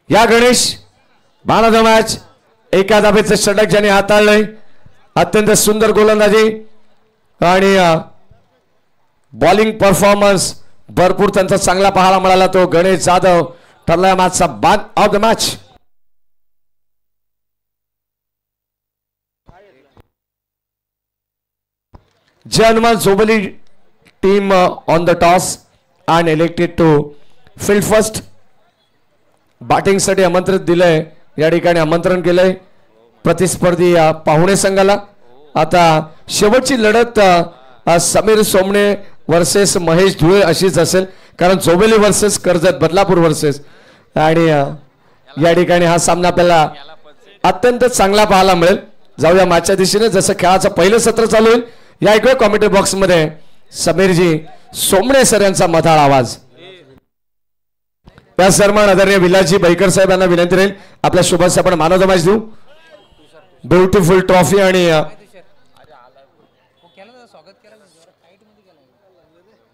या Ganesh man of the match एका धाबेचं षटक ज्याने हाताळलंय अत्यंत सुंदर गोलंदाजी आणि बॉलिंग परफॉर्मन्स भरपूर त्यांचा चांगला पाहायला मिळाला तो गणेश जाधव ठरला मॅचचा man of the match Jai Hanuman झोबली team on the toss and elected to field first batting साठी आमंत्रित दिलंय या ठिकाणी आमंत्रण केलंय प्रतिस्पर्धी पाहुणे संघाला आता शेवटची लढत समीर सोमणे वर्सेस महेश धुळे अशीच असेल कारण झोबेली वर्सेस कर्जत बदलापूर वर्सेस आणि या ठिकाणी हा सामना आपल्याला अत्यंत चांगला पाहायला मिळेल जाऊया मॅचच्या दिशेने जसं खेळाचं पहिलं सत्र चालू होईल या इकडे कॉमेंट्री बॉक्स मध्ये समीरजी सोमणे सर यांचा मधाळ आवाज या सन्मान आदरणीय विलासजी बैकर साहेब यांना विनंती राहील आपल्या शुभास आपण मान ऑफ द मॅच देऊ ब्युटिफुल ट्रॉफी आणि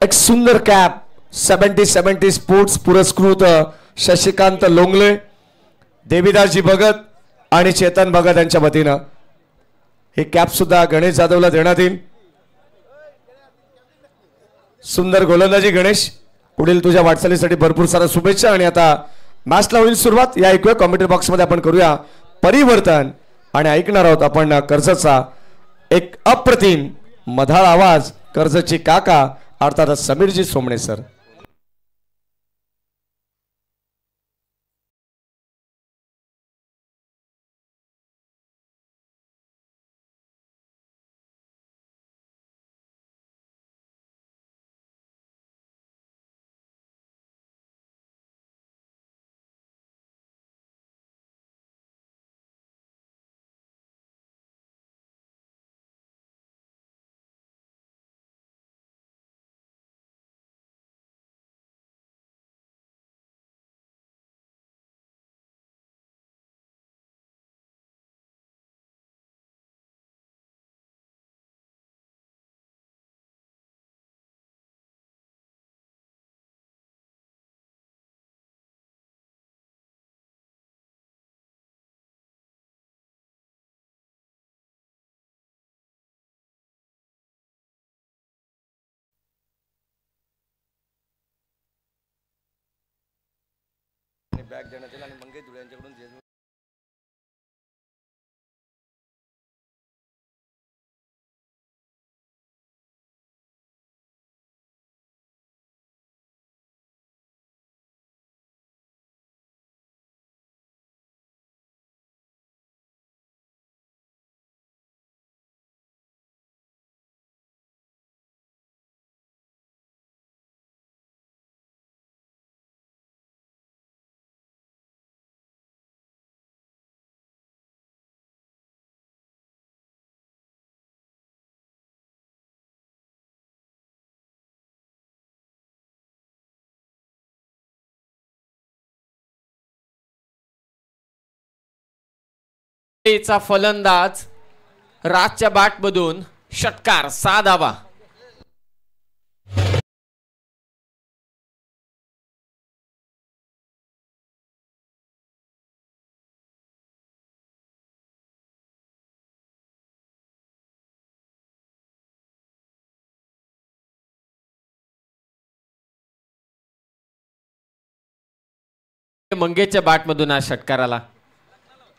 एक सुंदर कॅप 70 स्पोर्ट्स पुरस्कृत शशिकांत लोंगले देवीदासजी भगत आणि चेतन भगत यांच्या वतीनं हे कॅप सुद्धा गणेश जाधवला देण्यात येईल सुंदर गोलंदाजी गणेश पुढील तुझ्या वाटचालीसाठी भरपूर सारा शुभेच्छा आणि आता मॅचला होईल सुरुवात या ऐकूया कमेंट्री बॉक्स मध्ये आपण करूया परिवर्तन आणि ऐकणार आहोत आपण कर्जतचा एक अप्रतिम मधाळ आवाज कर्जतची काका अर्थात समीरजी सोमणे सर बॅग देण्यात येईल आणि मंगेश धुळे यांच्याकडून चा फलंदाज राजच्या बॅटमधून षटकार 6 धावा मंगेशच्या बॅटमधून हा षटकार आला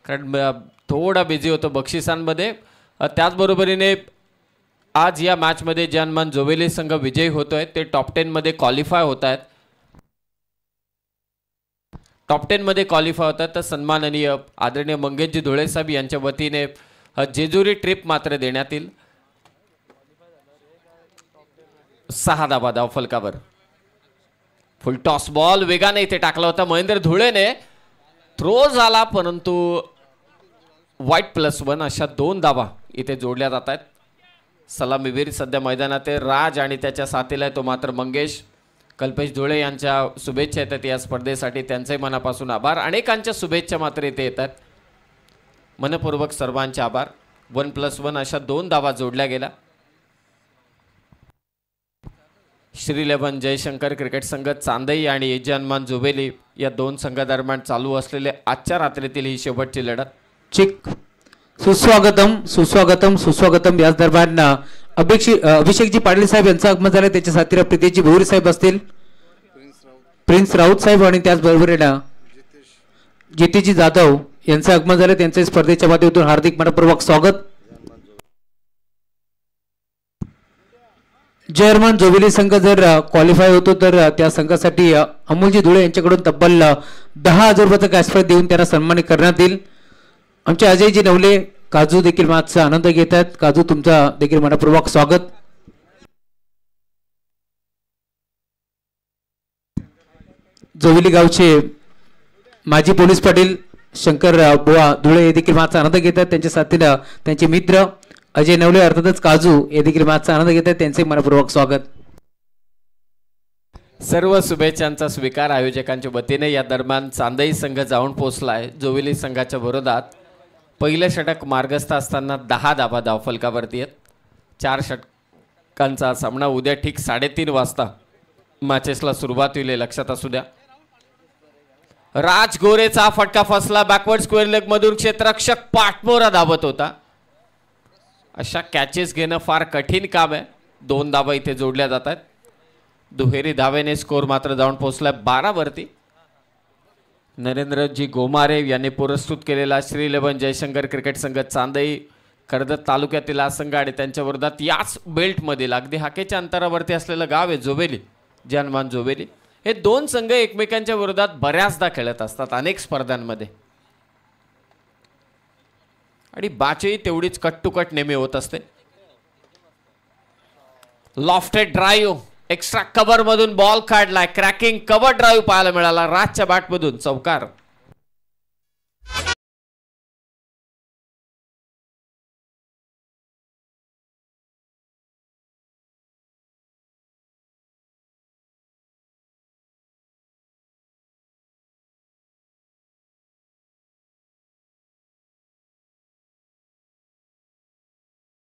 कारण थोडा बिझी होतो बक्षिसांमध्ये त्याचबरोबरीने आज या मॅच मध्ये जे हनुमान झोबेली संघ विजयी होतोय ते टॉप 10 मध्ये क्वालिफाय होत आहेत टॉप 10 मध्ये क्वालिफाय होतात तर सन्माननीय आदरणीय मंगेशजी धुळे साहेब यांच्या वतीने जेजुरी ट्रिप मात्र देण्यात येईल 6 धावा धाव फलकावर फुल टॉस बॉल वेगाने इथे टाकला होता महेंद्र धुळेने थ्रो झाला परंतु वाईट +1 अशा 2 धावा इथे जोडल्या जात आहेत सलामीवीर सध्या मैदानात राज आणि त्याच्या साथीला तो मात्र मंगेश कल्पेश धुळे यांच्या शुभेच्छा येतात या स्पर्धेसाठी त्यांचे मनापासून आभार अनेकांच्या शुभेच्छा मात्र इथे येतात मनपूर्वक सर्वांचे आभार 1+1 अशा 2 धावा जोडल्या गेल्या श्री 11 जयशंकर क्रिकेट संघ चांदई आणि जय हनुमान झोबेली या दोन संघादरम्यान चालू असलेले आजच्या रात्रीतील ही शेवटची लढत. चिक सुस्वागतम सुस्वागतम सुस्वागतम. याच दरम्यान अभिषेकजी पाटील साहेब यांचा आगमन झालं. त्याच्या साथीला प्रीतीजी भोईर साहेब असतील, प्रिन्स राऊत साहेब आणि त्याचबरोबर जितेशजी जाधव यांचं आगमन झालं. त्यांचे स्पर्धेच्या माध्यमातून हार्दिक मनपूर्वक स्वागत. जर्मन जोविली संघ जर क्वालिफाय होतो तर त्या संघासाठी अमोलजी धुळे यांच्याकडून तब्बल 10,000 रुपयाचा कॅश प्राइज देऊन त्यांना सन्मानित करण्यात येईल. आमचे अजयजी नवले काजू देखील माझा आनंद घेत आहेत. काजू तुमचा देखील मनपूर्वक स्वागत. जोविली गावचे माजी पोलीस पाटील शंकर बुवा धुळे हे देखील माझा आनंद घेत आहेत. त्यांच्या साथीला त्यांचे मित्र अजय नवले अर्थातच काजू हे देखील माझा आनंद घेत आहेत. त्यांचे मनपूर्वक स्वागत. सर्व शुभेच्छांचा स्वीकार आयोजकांच्या वतीने. या दरम्यान चांदई संघ जाऊन पोहोचलाय जोविली संघाच्या विरोधात. पहिले षटक मार्गस्थ असताना 10 धावा धावफलकावरती आहेत. 4 षटकांचा सामना उद्या ठीक 3:30 वाजता मॅचेसला सुरुवात होईल, लक्षात असू द्या. राज गोरेचा फटका फसला. बॅकवर्ड स्क्वेअर लेग मधून क्षेत्ररक्षक पाठमोरा धावत होता. अशा कॅचेस घेणं फार कठीण काम आहे. 2 धावा इथे जोडल्या जात आहेत. दुहेरी धावेने स्कोर मात्र जाऊन पोहोचलाय 12 वरती. नरेंद्रजी गोमारे यांनी पुरस्कृत केलेला श्री 11 जयशंकर क्रिकेट संघ चांदई कर्जत तालुक्यातील हा संघ आणि त्यांच्या विरोधात याच बेल्टमधील अगदी हाकेच्या अंतरावरती असलेलं गाव आहे जोवेली, जानमान जोवेली. हे दोन संघ एकमेकांच्या विरोधात बऱ्याचदा खेळत असतात अनेक स्पर्धांमध्ये आणि बाचही तेवढीच कट टू कट नेहमी होत असते. लॉफ्टेड ड्राईव्ह, एक्स्ट्रा कव्हर मधून बॉल काढलाय. क्रॅकिंग कव्हर ड्राईव्ह पाहायला मिळाला राजच्या बॅट मधून. चौकार.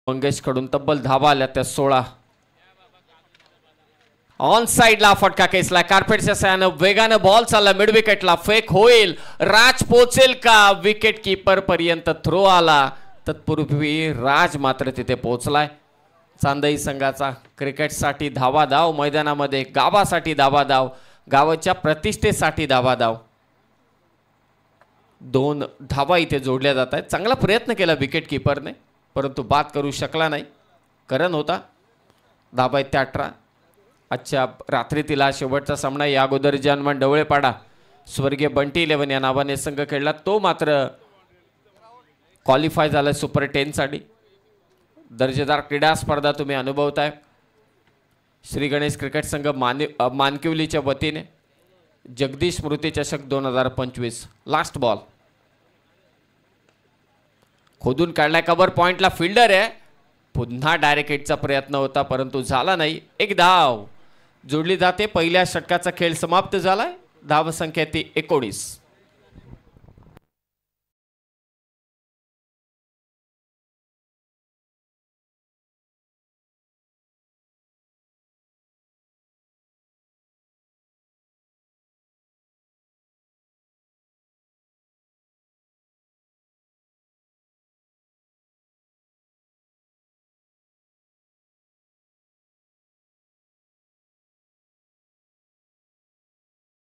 मंगेश कडून तब्बल धावा आल्या त्या 16. ऑन साइडला फटका खेचला. कार्पेटच्या सहाय्यानं वेगानं बॉल चालला मिड विकेटला. फेक होईल. राज पोचेल का? विकेट कीपर पर्यंत थ्रो आला. तत्पूर्वी राज मात्र तिथे पोहोचलाय. चांदई संघाचा क्रिकेटसाठी धावाधाव मैदानामध्ये, गावासाठी धावाधाव, गावाच्या प्रतिष्ठेसाठी धावाधाव. 2 धावा इथे जोडल्या जात आहेत. चांगला प्रयत्न केला विकेट कीपरने परंतु बाद करू शकला नाही. करण होता. धावा आहेत त्या 18. आजच्या रात्रीतील हा शेवटचा सामना. या अगोदर जानमान डवळेपाडा स्वर्गीय बंटी 11 या नावाने संघ खेळला. तो मात्र क्वालिफाय झाला सुपर 10 साठी. दर्जेदार क्रीडा स्पर्धा तुम्ही अनुभवताय. श्री गणेश क्रिकेट संघ मानकिवलीच्या वतीने जगदीश स्मृती चषक 2025. लास्ट बॉल खोदून काढलाय. कव्हर पॉइंटला फिल्डर आहे. पुन्हा डायरेक्ट हिटचा प्रयत्न होता परंतु झाला नाही. 1 धाव जोडली जाते. पहिल्या षटकाचा खेळ समाप्त झालाय. धाव संख्या ती 19.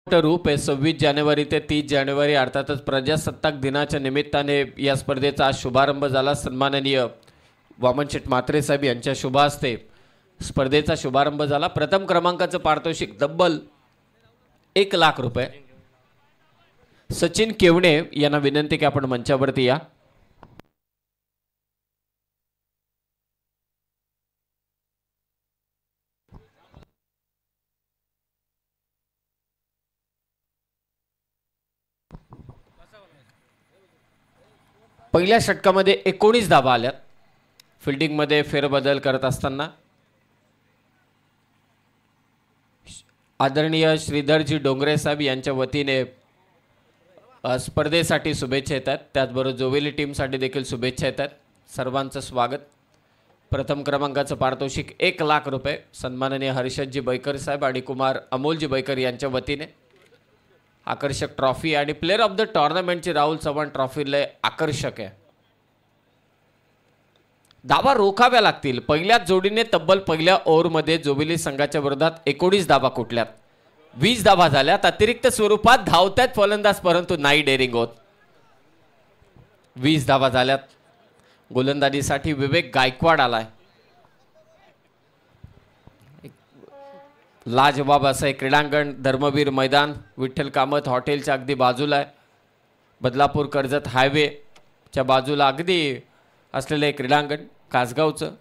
रूप आहे. 26 जानेवारी ते 30 जानेवारी अर्थातच प्रजासत्ताक दिनाच्या निमित्ताने या स्पर्धेचा शुभारंभ झाला. सन्माननीय वामनशेठ म्हात्रे साहेब यांच्या शुभ हस्ते स्पर्धेचा शुभारंभ झाला. प्रथम क्रमांकाचं पारितोषिक तब्बल 1 लाख रुपये. सचिन केवणे यांना विनंती की आपण मंचावरती या. पहिल्या षटकामध्ये 19 धावा आल्यात. फिल्डिंगमध्ये फेरबदल करत असताना आदरणीय श्रीधरजी डोंगरे साहेब यांच्या वतीने स्पर्धेसाठी शुभेच्छा येतात. त्याचबरोबर जोवेली टीमसाठी देखील शुभेच्छा येतात. सर्वांचं स्वागत. प्रथम क्रमांकाचं पारितोषिक 1 लाख रुपये सन्माननीय हर्षदजी बैकर साहेब आणि कुमार अमोलजी बैकर यांच्या वतीने. आकर्षक ट्रॉफी आणि प्लेअर ऑफ द टुर्नामेंटची राहुल चव्हाण ट्रॉफी लय आकर्षक आहे. धावा रोखाव्या लागतील. पहिल्याच जोडीने तब्बल पहिल्या ओव्हरमध्ये जोबिली संघाच्या विरोधात 19 धावा कुठल्यात. 20 धावा झाल्यात. अतिरिक्त स्वरूपात धावतात फलंदाज परंतु नाही डेअरिंग होत. 20 धावा झाल्यात. गोलंदाजीसाठी विवेक गायकवाड आलाय. लाजवाब असं क्रीडांगण, धर्मवीर मैदान विठ्ठल कामत हॉटेलच्या अगदी बाजूला आहे. बदलापूर कर्जत हायवेच्या बाजूला अगदी असलेलं क्रीडांगण कासगावचं.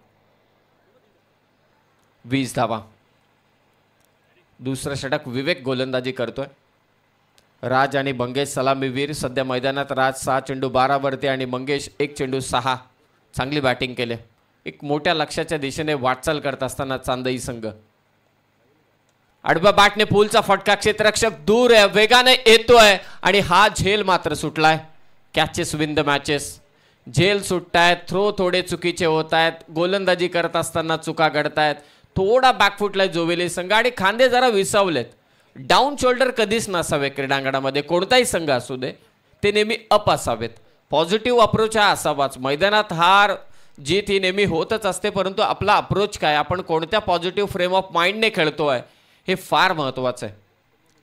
20 धावा. दुसरं षटक विवेक गोलंदाजी करतोय. राज आणि मंगेश सलामीवीर सध्या मैदानात. राज 6 चेंडू 12 वरती आणि मंगेश 1 चेंडू 6. चांगली बॅटिंग केले. एक मोठ्या लक्ष्याच्या दिशेने वाटचाल करत असताना चांदई संघ. आडव्या बॅटने पूलचा फटका. क्षेत्ररक्षक दूर आहे, वेगाने येतोय आणि हा झेल मात्र सुटलाय. Catches win the matches. झेल सुटतायत. थ्रो थोडे चुकीचे होत आहेत. गोलंदाजी करत असताना चुका घडतायत. थोडा बॅकफुटला जोबिली संघ आणि खांदे जरा विसावलेत. डाऊन शोल्डर कधीच नसावे क्रीडांगणामध्ये. कोणताही संघ असू दे ते नेहमी अप असावेत. पॉझिटिव्ह अप्रोच हा असावाच. मैदानात हार जीत ही नेहमी होतच असते परंतु आपला अप्रोच काय, आपण कोणत्या पॉझिटिव्ह फ्रेम ऑफ माइंडने खेळतोय हे फार महत्वाचं आहे.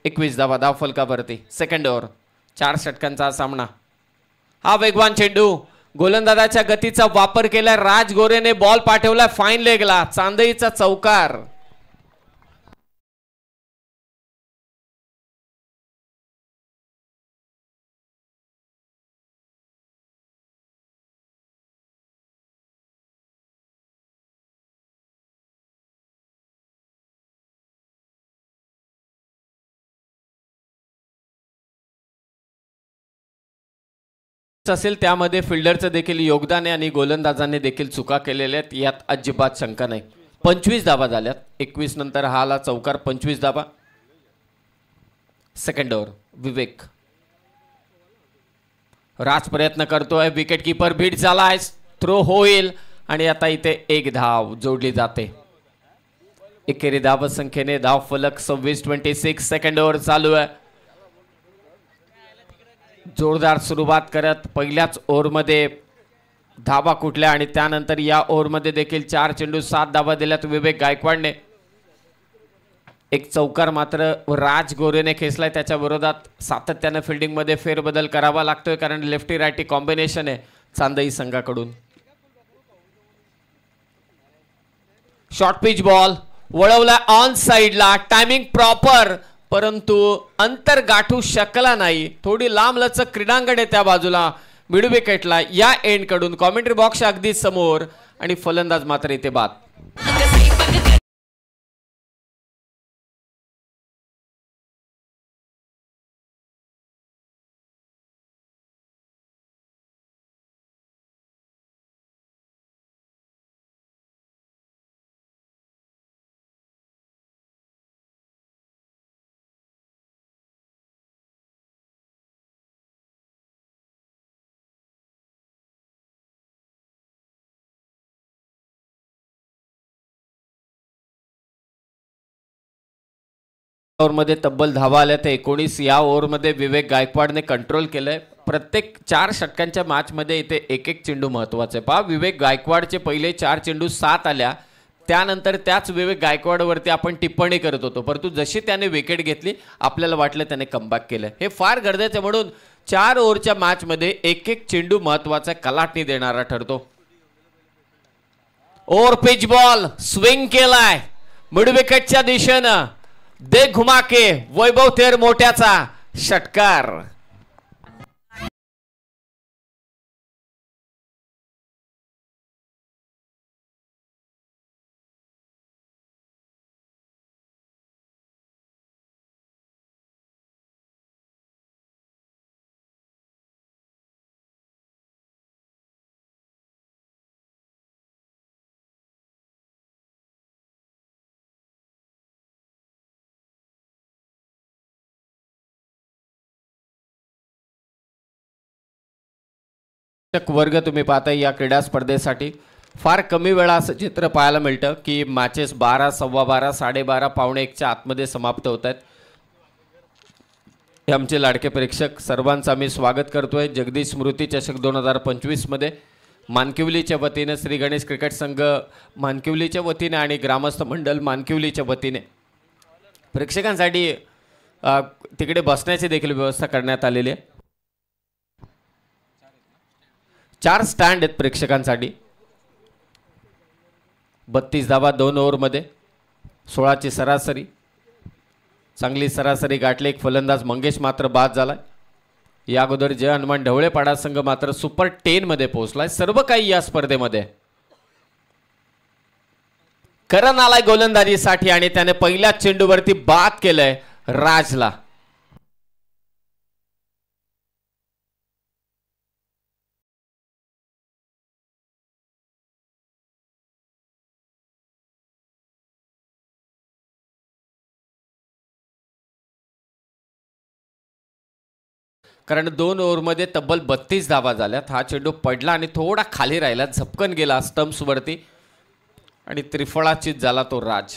21 धावा धाव फलकावरती. Second over. 4 षटकांचा सामना. हा वेगवान चेंडू. गोलंदाजाच्या गतीचा वापर केला. राज गोरेने बॉल पाठवला फाईन लेगला. चांदईचा चौकार. असेल त्यामध्ये फिल्डरचं देखील योगदान आहे आणि गोलंदाजांनी देखील चुका केलेल्या आहेत यात अजिबात शंका नाही. 25 धावा झाल्यात. 21 नंतर हा आला चौकार. 25 धावा. Second over. विवेक. राज प्रयत्न करतोय. विकेट कीपर बीट झालाय. थ्रो होईल आणि आता इथे 1 धाव जोडली जाते. एकेरी धाव संख्येने धाव फलक 26-26. सेकंड ओव्हर चालू आहे. जोरदार सुरुवात करत पहिल्याच ओव्हरमध्ये धावा कुठल्या आणि त्यानंतर या ओव्हरमध्ये देखील 4 चेंडू 7 धावा दिल्यात विवेक गायकवाडने. एक चौकार मात्र राज गोरेने खेचलाय. त्याच्या विरोधात सातत्याने फिल्डिंगमध्ये फेरबदल करावा लागतोय कारण लेफ्टी रायटी कॉम्बिनेशन आहे चांदई संघाकडून. शॉर्ट पिच बॉल वळवला ऑन साइडला. टायमिंग प्रॉपर परंतु अंतर गाठू शकला नाही. थोडी लांब लचक क्रीडांगण आहे त्या बाजूला. मिड विकेटला या एंड कडून. कॉमेंट्री बॉक्स अगदी समोर आणि फलंदाज मात्र इथे बाद. ओव्हरमध्ये तब्बल धावा आल्या तर 19. या ओव्हरमध्ये विवेक गायकवाडने कंट्रोल केलंय. प्रत्येक 4 षटकांच्या मॅचमध्ये इथे एक चेंडू महत्वाचा आहे. पहा विवेक गायकवाडचे पहिले 4 चेंडू 7 आल्या. त्यानंतर त्याच विवेक गायकवाडवरती आपण टिप्पणी करत होतो परंतु जशी त्याने विकेट घेतली आपल्याला वाटलं त्याने कमबॅक केलं. हे फार गरजेचं आहे म्हणून 4 ओव्हरच्या मॅचमध्ये एक चेंडू महत्वाचा कलाटणी देणारा ठरतो. ओव्हर पिच बॉल स्विंग केलाय मिड विकेटच्या दिशेनं. दे घुमाके वैभव थेर मोठ्याचा षटकार. वर्ग तुम्ही पाहताय या क्रीडा स्पर्धेसाठी फार कमी वेळा असं चित्र पाहायला मिळतं की मॅचेस 12, 12:15, 12:30, 1:30 आतमध्ये समाप्त होत आहेत. हे आमचे लाडके प्रेक्षक सर्वांचं आम्ही स्वागत करतोय जगदीश स्मृती चषक 2025 मध्ये मानकिवलीच्या वतीने श्री गणेश क्रिकेट संघ मानकिवलीच्या वतीने आणि ग्रामस्थ मंडळ मानकिवलीच्या वतीने प्रेक्षकांसाठी तिकडे बसण्याची देखील व्यवस्था करण्यात आलेली आहे। 4 स्टँड आहेत प्रेक्षकांसाठी। 32 धावा 2 ओव्हरमध्ये 16ची सरासरी, चांगली सरासरी गाठली। एक फलंदाज मंगेश मात्र बाद झालाय। या अगोदर जय हनुमान ढवळेपाडा संघ मात्र सुपर 10 मध्ये पोहोचलाय। सर्व काही या स्पर्धेमध्ये। करण आलाय गोलंदाजीसाठी आणि त्याने पहिल्या चेंडूवरती बाद केलंय राजला। कारण 2 ओव्हरमध्ये तब्बल 32 धावा झाल्यात। हा चेंडू पडला आणि थोडा खाली राहिला, झपकन गेला स्टंप्सवरती आणि त्रिफळाचीत झाला तो राज।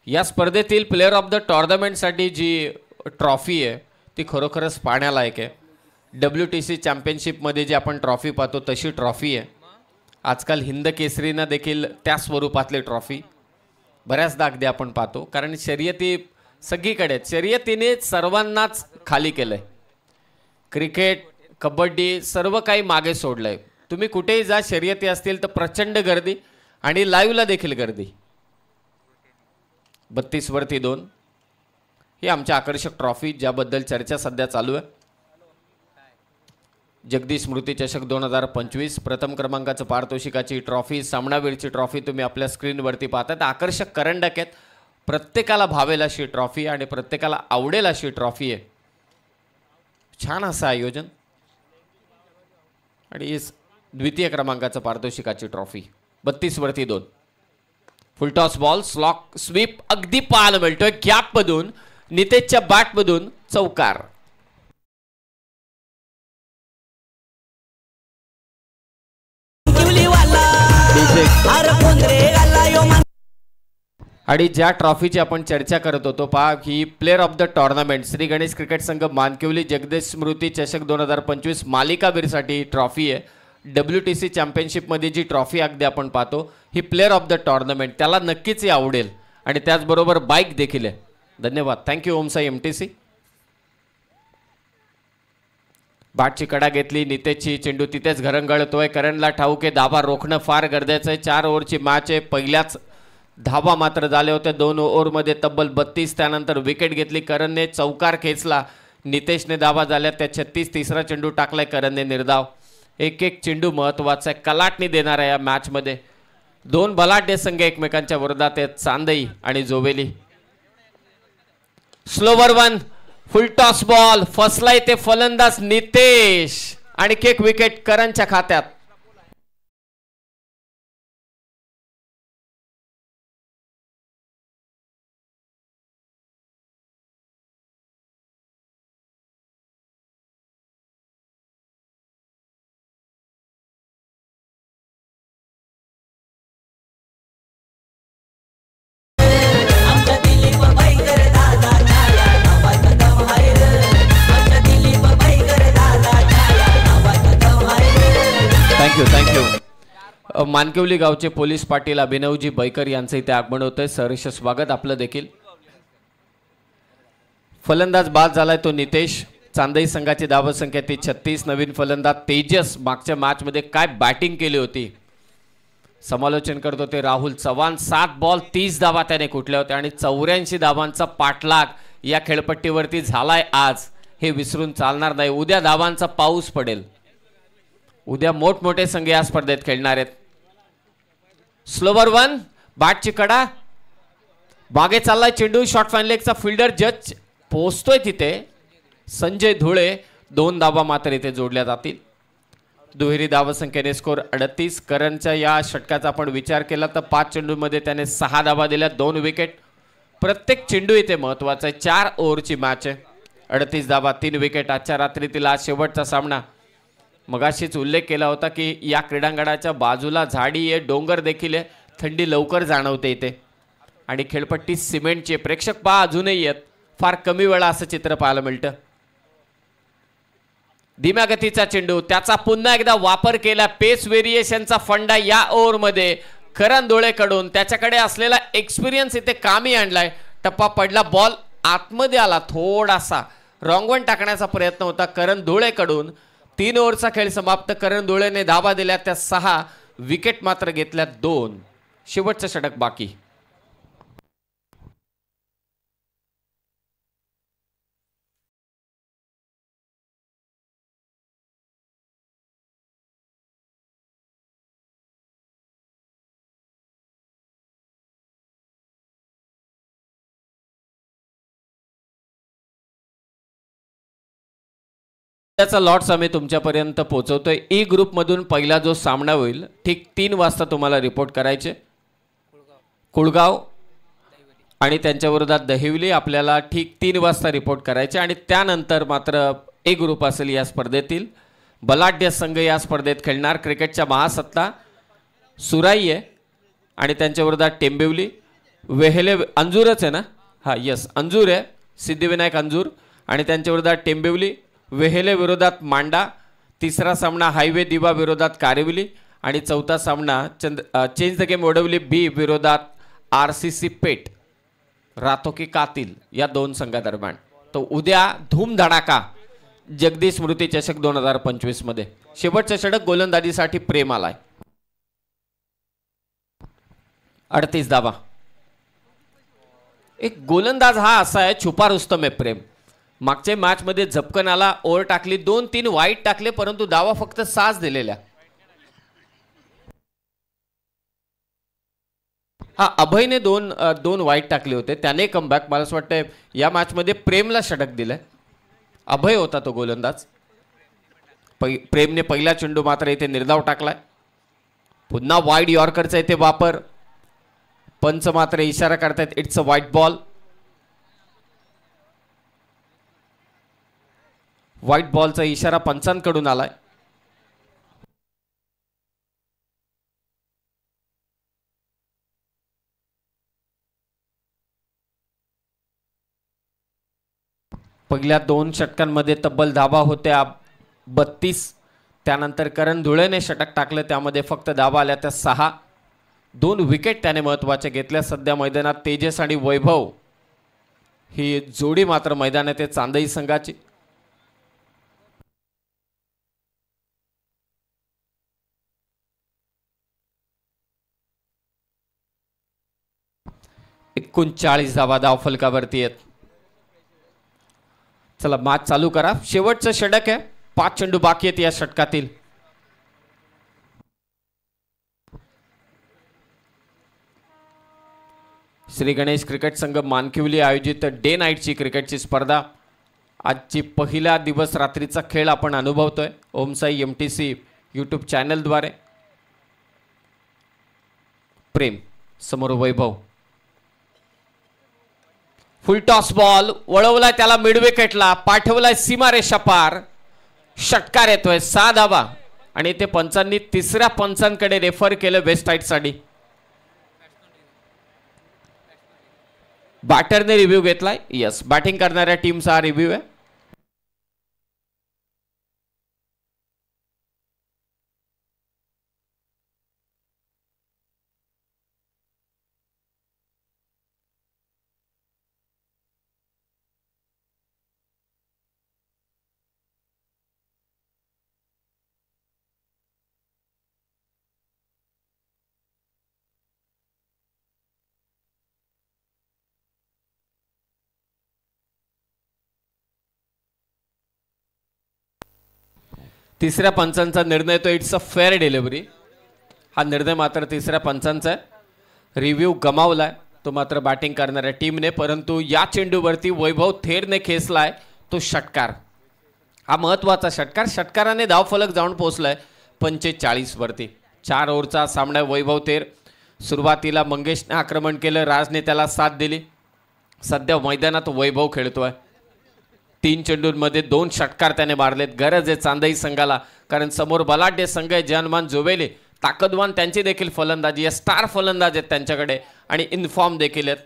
या स्पर्धेतील प्लेयर ऑफ द टुर्नामेंटसाठी जी ट्रॉफी आहे ती खरोखरच पाहण्यालायक आहे। WTC चॅम्पियनशिपमध्ये जी आपण ट्रॉफी पाहतो तशी ट्रॉफी आहे। आजकाल हिंद केसरीनं देखील त्या स्वरूपातली ट्रॉफी बऱ्याचदा अगदी आपण पाहतो, कारण शर्यती सगळीकडे शर्यतीने सर्वांनाच खाली केलंय। क्रिकेट, कबड्डी सर्व काही मागे सोडलंय। तुम्ही कुठेही जा, शर्यती असतील तर प्रचंड गर्दी आणि लाईव्हला देखील गर्दी। 32 वरती 2 ही आमची आकर्षक ट्रॉफी ज्याबद्दल चर्चा सध्या चालू आहे। जगदीश स्मृती चषक 2025 प्रथम क्रमांकाचं पारितोषिकाची ट्रॉफी, सामनावीरची ट्रॉफी तुम्ही आपल्या स्क्रीनवरती पाहतात। आकर्षक करंडक आहेत, प्रत्येकाला भावेल अशी ट्रॉफी आणि प्रत्येकाला आवडेल अशी ट्रॉफी आहे। छान असं आयोजन आणि द्वितीय क्रमांकाचं पारितोषिकाची ट्रॉफी। 32 वरती 2 फुलटॉस बॉल, स्लॉक स्वीप अगदी पाहायला मिळतोय गॅप मधून, नितेशच्या बॅट मधून चौकार। आणि ज्या ट्रॉफीची आपण चर्चा करत होतो पहा, ही player of the tournament Shri Ganesh cricket संघ मानकिवली जगदीश स्मृती चषक 2025 मालिकावीरसाठी ट्रॉफी आहे। WTC चॅम्पियनशिपमध्ये जी ट्रॉफी अगदी आपण पाहतो ही प्लेयर ऑफ द टुर्नामेंट, त्याला नक्कीच आवडेल आणि त्याचबरोबर बाईक देखील आहे। धन्यवाद, थँक्यू ओमसाई MTC। बॅटची कडा घेतली नितेशची, चेंडू तिथेच घरंगळतोय। करणला ठाऊक आहे धाबा रोखणं फार गरजेचं आहे। 4 ओव्हरची मॅच आहे, पहिल्याच धावा मात्र झाले होते 2 ओव्हरमध्ये तब्बल 32। त्यानंतर विकेट घेतली, करणने चौकार खेचला, नितेशने धावा झाल्या त्या 36। तिसरा चेंडू टाकलाय करणने निर्धाव। एक चेंडू महत्वाचा आहे, कलाटणी देणार आहे या मॅचमध्ये। 2 बलाढ्य संघ एकमेकांच्या विरोधात आहेत, चांदई आणि जोवेली। स्लोवर 1 फुल टॉस बॉल, फसलाय ते फलंदाज नितेश आणि एक विकेट करणच्या खात्यात। थँक्यू। मानकिवली गावचे पोलीस पाटील अभिनवजी बैकर यांचे इथे आगमन होतंय, सहर्ष स्वागत आपलं देखील। फलंदाज बाद झालाय तो नितेश। चांदई संघाची धावसंख्या ती 36। नवीन फलंदाज तेजस, मागच्या मॅच मध्ये काय बॅटिंग केली होती। समालोचन करत होते राहुल चव्हाण। 7 बॉल 30 धावा त्याने कुठल्या होत्या आणि 84 धावांचा पाठलाग या खेळपट्टीवरती झालाय आज। हे विसरून चालणार नाही, उद्या धावांचा पाऊस पडेल। उद्या मोठमोठे संघ या स्पर्धेत खेळणार आहेत। स्लोवर 1 बॅटची कडा, मागे चाललाय चेंडू, शॉर्ट फाईन लेगचा फिल्डर जज पोहोचतोय तिथे, संजय धुळे। 2 धावा मात्र इथे जोडल्या जातील। दुहेरी धावसंख्येने स्कोर 38। करणच्या या षटकाचा आपण विचार केला तर 5 चेंडूंमध्ये त्याने 6 धावा दिल्या, 2 विकेट। प्रत्येक चेंडू इथे महत्वाचा आहे। 4 ओव्हरची मॅच आहे, 38 धावा 3 विकेट। आजच्या रात्रीतील आज शेवटचा सामना। मगाशीच उल्लेख केला होता की या क्रीडांगणाच्या बाजूला झाडी आहे, डोंगर देखील आहे, थंडी लवकर जाणवते इथे आणि खेळपट्टी सिमेंटची। प्रेक्षक पहा अजूनही आहेत, फार कमी वेळा असं चित्र पाहायला मिळतं। धीम्या गतीचा चेंडू, त्याचा पुन्हा एकदा वापर केला. पेस व्हेरिएशनचा फंडा या ओव्हरमध्ये करण धुळेकडून. त्याच्याकडे असलेला एक्सपिरियन्स इथे कामी आणलाय. टप्पा पडला, बॉल आतमध्ये आला, थोडासा रॉंग वन टाकण्याचा प्रयत्न होता करण धुळेकडून. 3 ओव्हरचा खेळ समाप्त. करण धुळेने धावा दिल्या त्या 6, विकेट मात्र घेतल्या 2. शेवटचं षटक बाकी. त्याचा लॉट्स आम्ही तुमच्यापर्यंत पोहोचवतोय. ई ग्रुप मधून पहिला जो सामना होईल ठीक 3 वाजता तुम्हाला रिपोर्ट करायचे. कुळगाव आणि त्यांच्या विरोधात दहिवली आपल्याला ठीक 3 वाजता रिपोर्ट करायचे. आणि त्यानंतर मात्र ए ग्रुप असेल या स्पर्धेतील. बलाढ्य संघ या स्पर्धेत खेळणार. क्रिकेटच्या महासत्ता सुराई आहे आणि त्यांच्या विरोधात टेंबिवली. वेहेले अंजूरच आहे ना, हा यस अंजूर आहे, सिद्धिविनायक अंजूर आणि त्यांच्या विरोधात टेंबिवली. वेहेले विरोधात मांडा. तिसरा सामना हायवे दिवा विरोधात कारिवली आणि चौथा सामना चेंज द गेम ओडवली बी विरोधात RCC पेट रातोकी कातील या 2 संघादरम्यान. तो उद्या धूमधडाका जगदीश स्मृती चषक 2025 मध्ये. शेवटचं षटक गोलंदाजीसाठी प्रेम आलाय. 38 धावा. एक गोलंदाज हा असा आहे, छुपा रुस्तम आहे प्रेम. मागच्या मॅच मध्ये झपकन आला, ओव्हर टाकली, 2-3 वाईट टाकले परंतु धावा फक्त 6 दिलेल्या. हा अभयने दोन वाईट टाकले होते, त्याने कमबॅक. मला असं वाटतं या मॅच मध्ये प्रेमला षटक दिलंय. अभय होता तो गोलंदाज. प्रेमने पहिला चेंडू मात्र इथे निर्धाव टाकलाय. पुन्हा वाईड यॉर्करचा इथे वापर. पंच मात्र इशारा करतायत it's a white ball. White बॉलचा इशारा पंचांकडून आलाय. पहिल्या 2 षटकांमध्ये तब्बल धावा होत्या 32. त्यानंतर करण धुळेने षटक टाकलं, त्यामध्ये फक्त धावा आल्या त्या 6. 2 विकेट त्याने महत्वाचे घेतल्या. सध्या मैदानात तेजस आणि वैभव ही जोडी मात्र मैदानात आहे चांदई संघाची. एकोणचाळीस धावा धाव फलकावरती आहेत. चला मॅच चालू करा. शेवटचं षटक आहे, 5 चेंडू बाकी आहेत या षटकातील. श्री गणेश क्रिकेट संघ मानकिवली आयोजित डे नाईटची क्रिकेटची स्पर्धा. आजची पहिला दिवस रात्रीचा खेळ आपण अनुभवतोय ओमसाई MTC यूट्यूब चॅनलद्वारे. प्रेम समोर वैभव. फुल टॉस बॉल वळवलाय त्याला मिड विकेटला, पाठवलाय सीमारेषा पार. षटकार येतोय 6 धावा आणि ते पंचांनी तिसऱ्या पंचांकडे रेफर केलं वेस्ट साइडसाठी. बॅटरने रिव्ह्यू घेतलाय. यस, बॅटिंग करणाऱ्या टीमचा रिव्ह्यू आहे. तिसऱ्या पंचांचा निर्णय तो इट्स अ फेअर डिलिव्हरी. हा निर्णय मात्र तिसऱ्या पंचांचा आहे. रिव्ह्यू गमावलाय तो मात्र बॅटिंग करणाऱ्या टीमने, परंतु या चेंडूवरती वैभव थेरने खेचलाय तो षटकार. हा महत्वाचा षटकार. षटकाराने धावफलक जाऊन पोहोचलाय 45 वरती. 4 ओव्हरचा सामना. वैभव थेर सुरुवातीला मंगेशने आक्रमण केलं, राजने त्याला साथ दिली. सध्या मैदानात वैभव खेळतोय. 3 चेंडूंमध्ये 2 षटकार त्याने मारलेत. गरज आहे चांदई संघाला, कारण समोर बलाढ्य संघ आहे. जनमान जोवेले ताकदवान त्यांची देखील फलंदाजी आहे. स्टार फलंदाज आहेत त्यांच्याकडे आणि इन्फॉर्म देखील आहेत.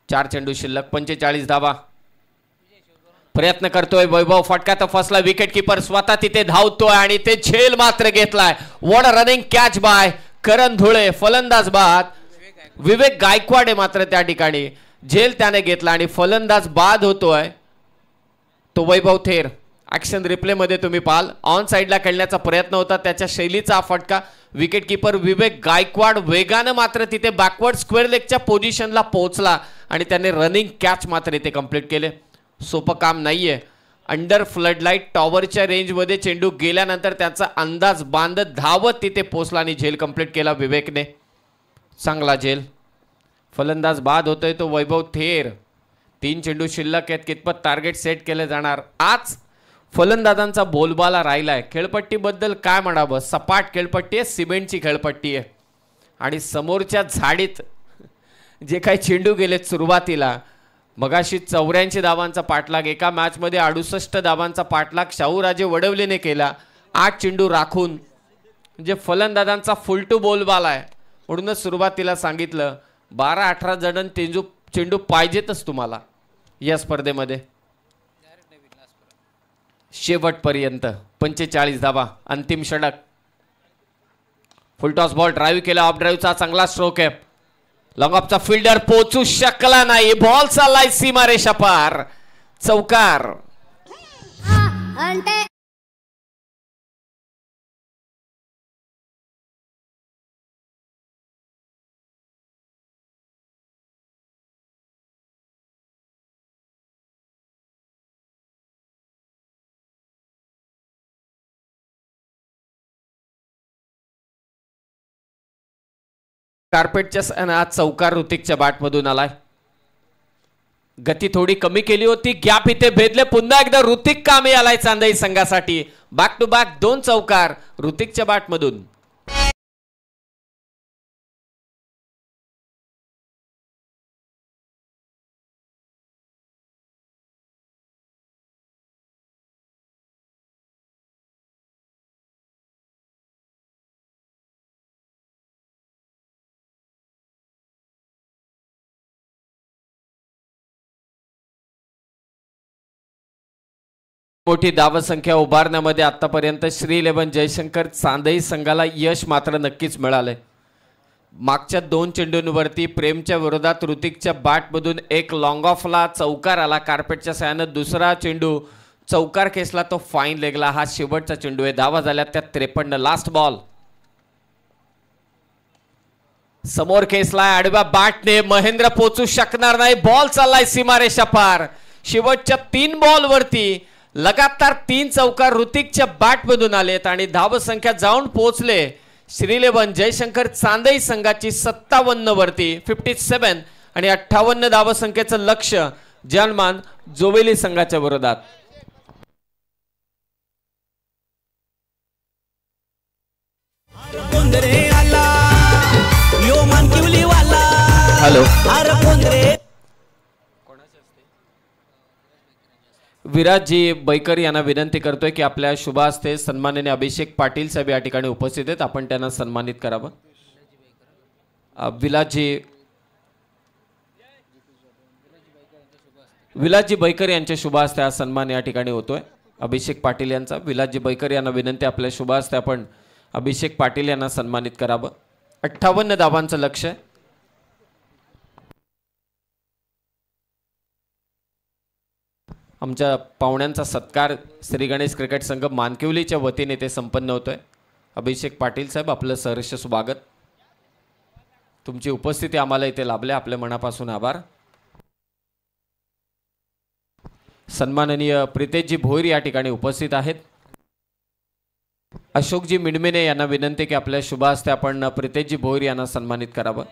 4 चेंडू शिल्लक, 45 धावा. प्रयत्न करतोय वैभव, फटका तर फसला. विकेट किपर स्वतः तिथे धावतोय आणि ते झेल मात्र घेतलाय. What a running catch by Karan Dhule. फलंदाज बाद. विवेक गायकवाड आहे मात्र त्या ठिकाणी. झेल त्याने घेतला आणि फलंदाज बाद होतोय तो वैभव थेर. ऍक्शन रिप्ले मध्ये तुम्ही पाहाल, ऑन साइडला खेळण्याचा प्रयत्न होता, त्याच्या शैलीचा फटका. विकेट किपर विवेक गायकवाड वेगानं मात्र तिथे बॅकवर्ड स्क्वेअर लेगच्या पोझिशनला पोहोचला आणि त्याने रनिंग कॅच मात्र इथे कंप्लीट केले. सोपं काम नाहीये. अंडर फ्लडलाईट टॉवरच्या रेंजमध्ये चेंडू गेल्यानंतर त्याचा अंदाज बांधत धावत तिथे पोहोचला आणि झेल कंप्लीट केला विवेकने. चांगला झेल. फलंदाज बाद होतोय तो वैभव थेर. 3 चेंडू शिल्लक आहेत. कितपत टार्गेट सेट केले जाणार. आज फलंदाजांचा बोलबाला राहिलाय. खेळपट्टीबद्दल काय म्हणावं, सपाट खेळपट्टी आहे, सिमेंटची खेळपट्टी आहे आणि समोरच्या झाडीत जे काही चेंडू गेलेत सुरुवातीला, मगाशी 84 धावांचा पाठलाग, एका मॅचमध्ये 68 धावांचा पाठलाग शाहूराजे वडवलेने केला. 8 चेंडू राखून म्हणजे फलंदाजांचा फुल टू बोलबाला आहे. म्हणूनच सुरुवातीला सांगितलं 12-18 जण चेंडू पाहिजेतच तुम्हाला या स्पर्धेमध्ये. शेवटपर्यंत 45 धावा. अंतिम षटक. फुलटॉस बॉल ड्राईव्ह केला. ऑफ ड्राईव्हचा चांगला स्ट्रोक आहे. लॉंग ऑफचा फिल्डर पोहोचू शकला नाही. बॉल चाललाय सीमारेषा पार. चौकार. कार्पेटच्या आज चौकार ऋतिकच्या बॅटमधून आलाय. गती थोडी कमी केली होती. गॅप इथे भेदले. पुन्हा एकदा ऋतिक कामे आलाय चांदई संघासाठी. बॅक टू बॅक 2 चौकार ऋतिकच्या बॅटमधून. मोठी धावसंख्या उभारण्यामध्ये आतापर्यंत श्री 11 जयशंकर चांदई संघाला यश मात्र नक्कीच मिळाले. मागच्या 2 चेंडूंवरती प्रेमच्या विरोधात ऋतिकच्या बॅटमधून एक लॉंग ऑफला चौकार आला. कार्पेटच्या साहाय्याने दुसरा चेंडू चौकार खेचला, तो फाईन लेगला. हा शेवटचा चेंडू आहे. धावा झाल्या त्या 53. Last ball. समोर खेचलाय आडव्या बॅटने. महेंद्र पोचू शकणार नाही. बॉल चाललाय सीमारेषा पार. शेवटच्या 3 बॉल वरती लगातार 3 चौकार ऋतिकच्या बॅटमधून आलेत आणि धावसंख्या जाऊन पोहोचले श्री 11 जयशंकर चांदई संघाची 57 वरती 57 आणि 58 धावसंख्येचं लक्ष जनमान जोवेली संघाच्या विरोधात. हॅलो, विराजजी बैकर यांना विनंती करतोय की आपल्या शुभ हस्ते सन्माननीय अभिषेक पाटील साहेब या ठिकाणी उपस्थित आहेत. आपण त्यांना सन्मानित करावं. विलासजी बैकर यांच्या शुभ हस्ते हा सन्मान या ठिकाणी होतोय. अभिषेक पाटील यांचा. विलासजी बैकर यांना विनंती, आपल्या शुभ हस्ते आपण अभिषेक पाटील यांना सन्मानित करावं. 58 धावांचं लक्ष. आमच्या पाहुण्यांचा सत्कार श्री गणेश क्रिकेट संघ मानकिवलीच्या वतीने ते संपन्न होतोय. अभिषेक पाटील साहेब, आपलं सहर्ष स्वागत. तुमची उपस्थिती आम्हाला इथे लाभले, आपल्या मनापासून आभार. सन्माननीय प्रितेशजी भोईर या ठिकाणी उपस्थित आहेत. अशोकजी मिणमिणे यांना विनंती की आपल्या शुभ हस्ते आपण प्रितेशजी भोईर यांना सन्मानित करावं.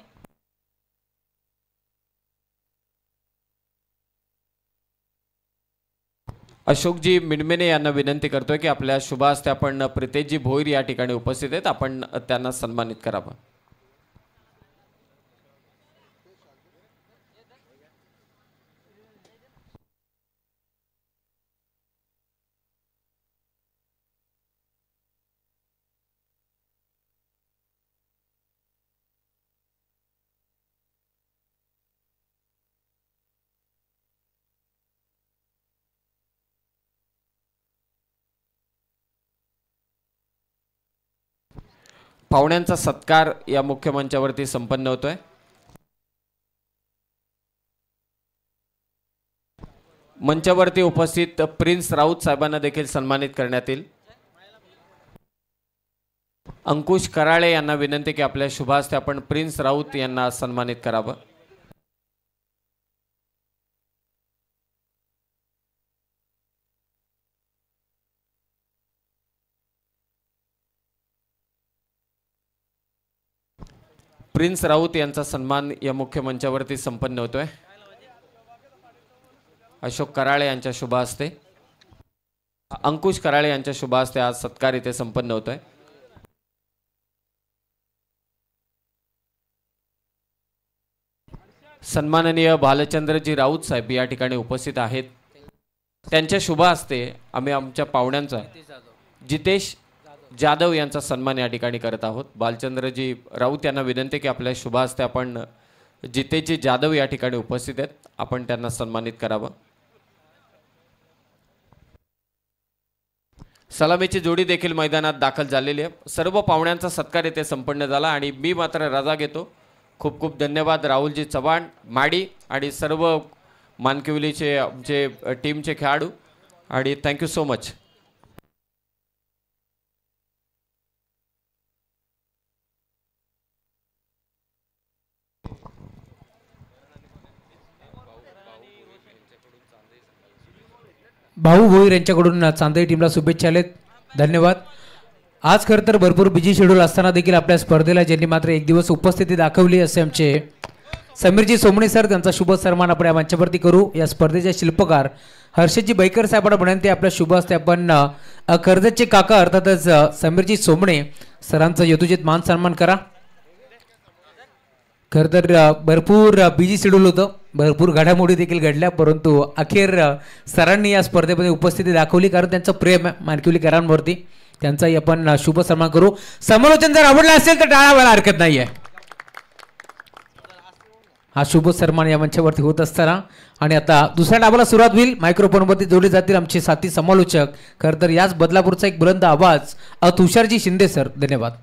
अशोकजी मिणमेने यांना विनंती करतोय की आपल्या शुभ हस्ते आपण प्रितेशजी भोईर या ठिकाणी उपस्थित आहेत, आपण त्यांना सन्मानित करावं. पाहुण्यांचा सत्कार या मुख्य मंचावरती संपन्न होतोय. मंचावरती उपस्थित प्रिन्स राऊत साहेबांना देखील सन्मानित करण्यात येईल. अंकुश कराळे यांना विनंती की आपल्या शुभ हस्ते आपण प्रिन्स राऊत यांना सन्मानित करावं. प्रिन्स राऊत यांचा सन्मान या मुख्य मंचावरती संपन्न होतोय. अशोक कराळे यांच्या शुभ हस्ते, अंकुश कराळे यांच्या शुभ हस्ते आज सत्कार इथे संपन्न होतोय. सन्माननीय भालचंद्रजी राऊत साहेब या ठिकाणी उपस्थित आहेत. त्यांच्या शुभ हस्ते आम्ही आमच्या पाहुण्यांचा जितेश जाधव यांचा सन्मान या ठिकाणी करत आहोत. भालचंद्रजी राऊत यांना विनंती की आपल्या शुभ हस्ते आपण जितेशजी जाधव या ठिकाणी उपस्थित आहेत, आपण त्यांना सन्मानित करावं. सलामीची जोडी देखील मैदानात दाखल झालेली आहे. सर्व पाहुण्यांचा सत्कार येथे संपन्न झाला आणि मी मात्र रजा घेतो. खूप खूप धन्यवाद राहुलजी चव्हाण, माडी आणि सर्व मानकिवलीचे आमचे टीमचे खेळाडू आणि थँक्यू सो मच. भाऊ भोईर यांच्याकडून चांदई टीमला शुभेच्छा आलेत, धन्यवाद. आज खरं तर भरपूर बिझी शेड्यूल असताना देखील आपल्या स्पर्धेला ज्यांनी मात्र एक दिवस उपस्थिती दाखवली असे आमचे समीरजी सोमणे सर, त्यांचा शुभ सन्मान आपण या मंचावरती करू. या स्पर्धेचे शिल्पकार हर्षदजी बैकर साहेबांना विनंती आपल्या शुभ हस्ते आपण कर्जतचे काका अर्थातच समीरजी सोमणे सरांचा यथोचित मान सन्मान करा. खरं तर भरपूर बिझी शेड्यूल होतं, भरपूर घडामोडी देखील घडल्या, परंतु अखेर सरांनी या स्पर्धेमध्ये उपस्थिती दाखवली कारण त्यांचं प्रेम मानकिवलीकरांवरती. त्यांचाही आपण शुभ सन्मान करू. समालोचन जर आवडलं असेल तर टाळा व्हायला हरकत नाहीये. हा शुभ सन्मान या मंचावरती होत असताना आणि आता दुसऱ्या डावाला सुरुवात होईल. मायक्रोफोनवरती जोडले जातील आमचे साथी समालोचक. खरं तर याच बदलापूरचा एक बुलंद आवाज तुषारजी शिंदे सर, धन्यवाद.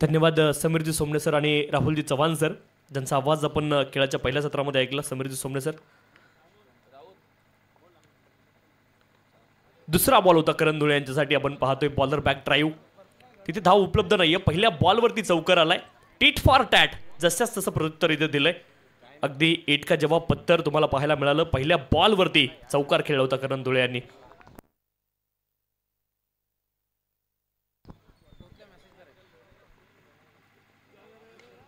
धन्यवाद समीरजी सोमणे सर आणि राहुलजी चव्हाण सर, ज्यांचा आवाज आपण खेळाच्या पहिल्या सत्रामध्ये ऐकला. समीरजी सोमणे सर. दुसरा बॉल होता करण धुळे यांच्यासाठी. आपण पाहतोय बॉलर बॅक ड्राईव्ह, तिथे धाव उपलब्ध नाहीये. पहिल्या बॉलवरती चौकार आलाय. टीट फॉर टॅट, जशाच तसं प्रत्युत्तर इथे दिलंय. अगदी एट का जवाब पत्तर तुम्हाला पाहायला मिळालं. पहिल्या बॉलवरती चौकार खेळला होता करण धुळे यांनी.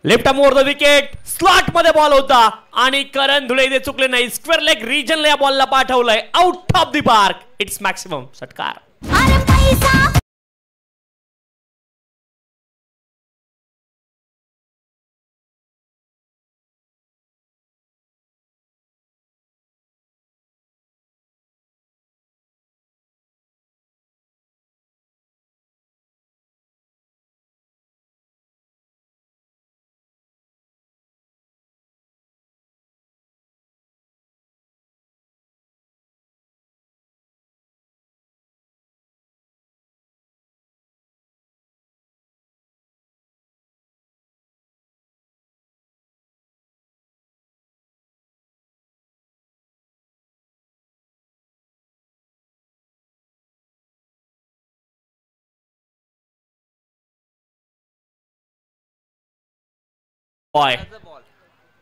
Left arm over the wicket, slot मध्ये बॉल होता आणि करण धुळे इथे चुकले नाही. स्क्वेअर लेग रिजनला या बॉलला पाठवलंय out of the park. It's maximum षटकार.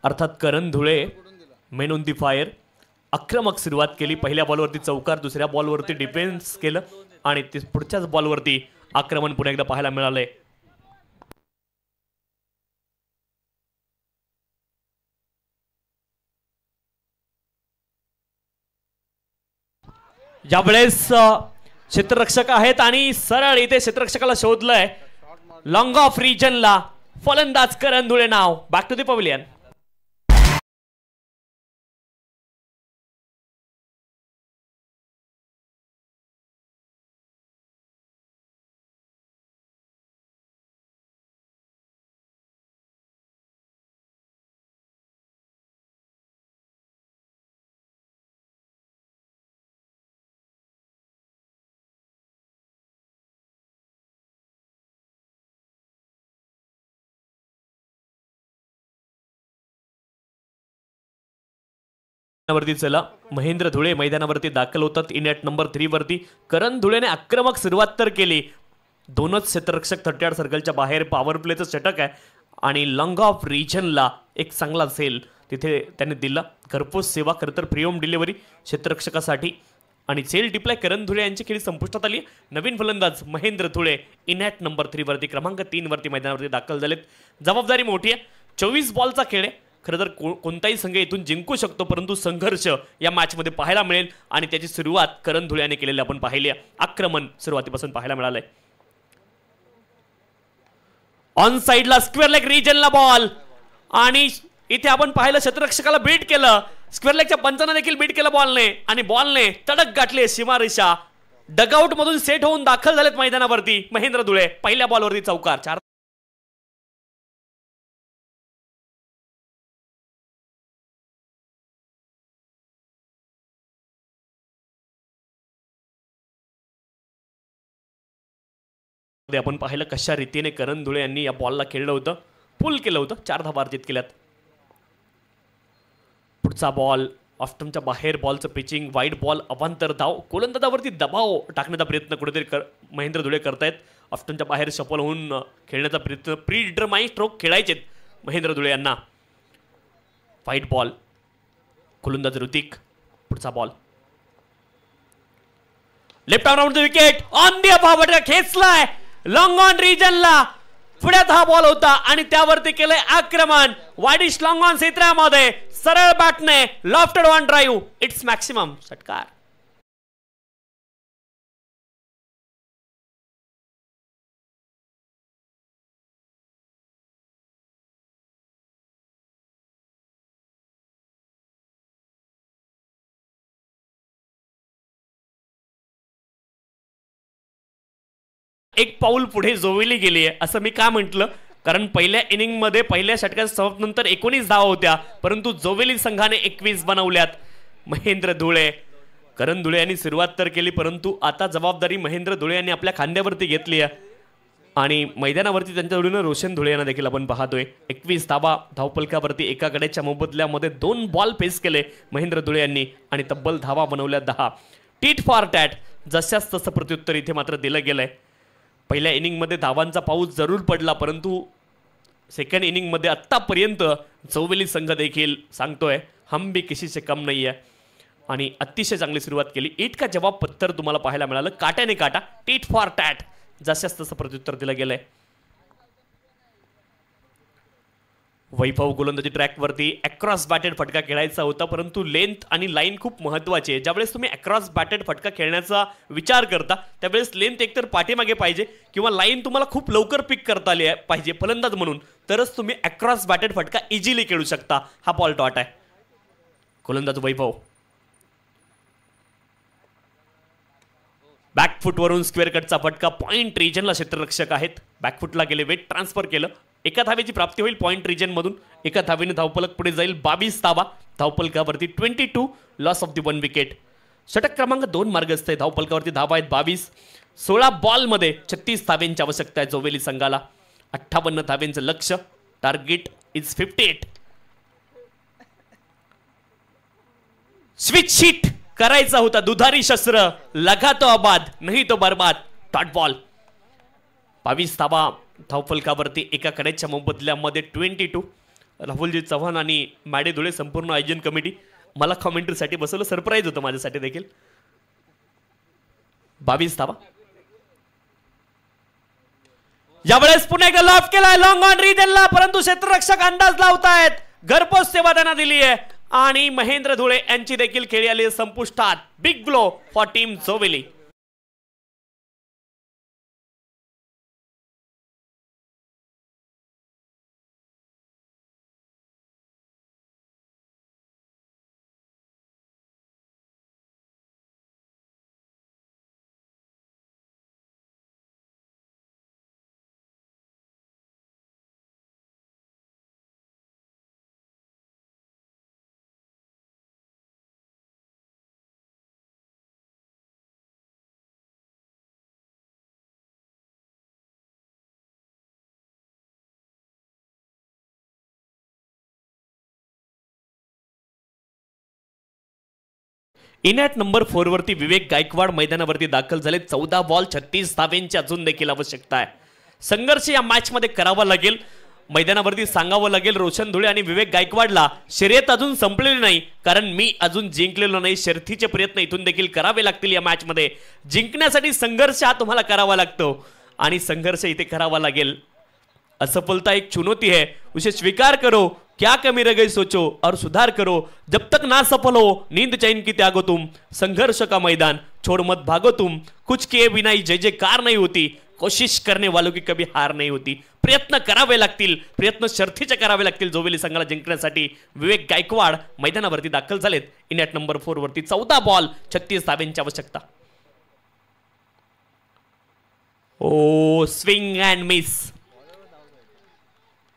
अर्थात Karan Dhule man on the fire. आक्रमक सुरुवात केली. पहिल्या बॉलवरती चौकार, दुसऱ्या बॉलवरती डिफेन्स केलं आणि पुढच्याच बॉलवरती आक्रमण पुन्हा एकदा पाहायला मिळालंय. ज्यावेळेस क्षेत्ररक्षक आहेत आणि सरळ इथे क्षेत्ररक्षकाला शोधलंय लॉंग ऑफ रिजनला फलंदाज करण धुळे नाव. Back to the pavilion. वरती चला महेंद्र धुळे मैदानावरती दाखल होतात इन ॲट नंबर 3 वरती. करण धुळेने आक्रमक सुरुवात तर केली. दोनच क्षेत्ररक्षक 38 सर्कलच्या बाहेर पॉवर प्लेचं षटक आहे आणि लॉंग ऑफ रिजनला एक चांगला सेल तिथे त्यांनी दिला. घरपोच सेवा खरं तर फ्री होम डिलिव्हरी क्षेत्ररक्षकासाठी आणि सेल डिप्लाय करण धुळे यांची खेळी संपुष्टात आली. नवीन फलंदाज Mahendra Dhule in at number 3 वरती क्रमांक 3 वरती मैदानावरती दाखल झालेत. जबाबदारी मोठी आहे. 24 बॉलचा खेळ आहे. खरं तर कोणताही संघ इथून जिंकू शकतो परंतु संघर्ष या मॅचमध्ये पाहायला मिळेल आणि त्याची सुरुवात करण धुळे यांनी केलेली आपण पाहिली आहे. आक्रमण सुरुवातीपासून पाहायला मिळालंय. ऑन साइडला स्क्वेअर लेग रिजनला बॉल आणि इथे आपण पाहिलं क्षेत्ररक्षकाला बीट केलं. स्क्वेअर लेगच्या पंचांना देखील बीट केलं बॉलने आणि बॉलने तडक गाठले सीमारेषा. डगआउट मधून सेट होऊन दाखल झालेत मैदानावरती महेंद्र धुळे. पहिल्या बॉलवरती चौकार. 4 आपण पाहिलं कशा रीतीने करण धुळे यांनी या बॉलला खेळलं होतं. पुल केलं होतं. 4 धावा अर्जित केल्यात. पुढचा बॉल ऑफ्टमच्या बाहेर बॉलचं पिचिंग वाईड बॉल अवांतर धाव. गोलंदाजावरती दबाव टाकण्याचा प्रयत्न कुठेतरी महेंद्र धुळे करतायत. ऑफ्टमच्या बाहेर सफल होऊन खेळण्याचा प्रयत्न. प्री डिटरमाइंड स्ट्रोक खेळायचे महेंद्र धुळे यांना. वाईड बॉल गोलंदाज ऋतिक. पुढचा ball left arm round the wicket on the above खेचलाय लॉंग ऑन रिजनला. पुढ्यात हा बॉल होता आणि त्यावरती केलंय आक्रमण. वाईडिश लॉंग ऑन क्षेत्रामध्ये सरळ बॅटने lofted on drive. It's maximum. षटकार. एक पाऊल पुढे जोविली गेली आहे असं मी का म्हटलं कारण पहिल्या इनिंग मध्ये पहिल्या षटकाच्या समाप्तीनंतर 19 धावा होत्या परंतु जोविली संघाने 21 बनवल्यात. महेंद्र धुळे करण धुळे यांनी सुरुवात तर केली परंतु आता जबाबदारी महेंद्र धुळे यांनी आपल्या खांद्यावरती घेतली आहे आणि मैदानावरती त्यांच्या जोडीनं रोशन धुळे यांना देखील आपण पाहतोय. 21 धावा धावपलकावरती एका गड्याच्या मोबदल्यामध्ये 2 बॉल फेस केले महेंद्र धुळे यांनी आणि तब्बल धावा बनवल्या 10. टीट फॉर टॅट जशाच तसं प्रत्युत्तर इथे मात्र दिलं गेलंय. पहिल्या इनिंगमध्ये धावांचा पाऊस जरूर पडला परंतु सेकंड इनिंगमध्ये आत्तापर्यंत जोवेली संघ देखील सांगतोय हम भी किसी से कम नाही आहे आणि अतिशय चांगली सुरुवात केली. ईट का जवाब पत्तर तुम्हाला पाहायला मिळालं. काट्याने काटा. टीट फॉर टॅट जशाच तसं प्रत्युत्तर दिलं गेलंय. वैभव गोलंदाजी ट्रॅकवरती अक्रॉस बॅटेड फटका खेळायचा होता परंतु लेंथ आणि लाईन खूप महत्त्वाची आहे. ज्यावेळेस तुम्ही अक्रॉस बॅटेड फटका खेळण्याचा विचार करता त्यावेळेस लेंथ एकतर पाठीमागे पाहिजे किंवा लाईन तुम्हाला खूप लवकर पिक करता आली पाहिजे फलंदाज म्हणून तरच तुम्ही अक्रॉस बॅटेड फटका इझिली खेळू शकता. हा बॉल डॉट आहे. गोलंदाज वैभव बॅकफुटवरून स्क्वेअर कटचा फटका. पॉइंट रिजनला क्षेत्ररक्षक आहेत. बॅकफुटला गेले वेट ट्रान्सफर केलं. एका धावेची प्राप्ती होईल पॉइंट रिजन मधून. एका धावेने धावपलक पुढे जाईल. 22 धावा धावपलकावरती 22 लॉस ऑफ द 1 विकेट. षटक क्रमांक 2 मार्गस्थ आहे. धावपलकावरती धावा आहेत 22. 16 बॉल मध्ये 36 धावेंची आवश्यकता आहे जोवेली संघाला. 58 धावेंचं लक्ष. Target is 58. स्विच शीट करायचा होता. दुधारी शस्त्र लगा तो आबाद नाही तो बर्बाद. Dot ball. 22 धावा धावफलकावरती एका कड्याच्या मोबदल्यामध्ये 22. राहुलजी चव्हाण आणि मॅडे धुळे संपूर्ण आयोजन कमिटी मला कॉमेंट्रीसाठी बसवलं. सरप्राईज होतं माझ्यासाठी देखील. 22 धावा. यावेळेस पुन्हा एकदा लॉफ केलाय लॉंग ऑन रिजनला परंतु क्षेत्ररक्षक अंदाज लावतायत. घरपोच सेवा त्यांना दिली आहे आणि महेंद्र धुळे यांची देखील खेळी आली संपुष्टात. बिग ब्लो फॉर टीम जोवेली. इनॅट नंबर 4 वरती विवेक गायकवाड मैदानावरती दाखल झाले. 14 बॉल 36 धावेंची अजून देखील आवश्यकता आहे. संघर्ष या मॅच मध्ये करावा लागेल. मैदानावरती सांगावं लागेल रोशन धुळे आणि विवेक गायकवाडला शर्यत अजून संपलेली नाही, कारण मी अजून जिंकलेलो नाही. शर्यतीचे प्रयत्न इथून देखील करावे लागतील. या मॅच मध्ये जिंकण्यासाठी संघर्ष हा तुम्हाला करावा लागतो आणि संघर्ष इथे करावा लागेल. असफलता एक चुनौती है, उसे स्वीकार करो. क्या कमी रह गई सोचो और सुधार करो. जब तक ना सफल हो नींद चैन की त्यागो तुम. संघर्ष का मैदान छोड़ मत भागो तुम. कुछ किए बिना ही जय जयकार नहीं होती. कोशिश करने वालों की कभी हार नहीं होती. प्रयत्न करावे लागतील. प्रयत्न शर्थीचे करावे लागतील जोवेली संघाला जिंकण्यासाठी. विवेक गायकवाड मैदानावरती दाखल झालेत. इनॅट नंबर 4 वरती 14 बॉल 36 धावेंची आवश्यकता. ओ स्विंग अँड मिस.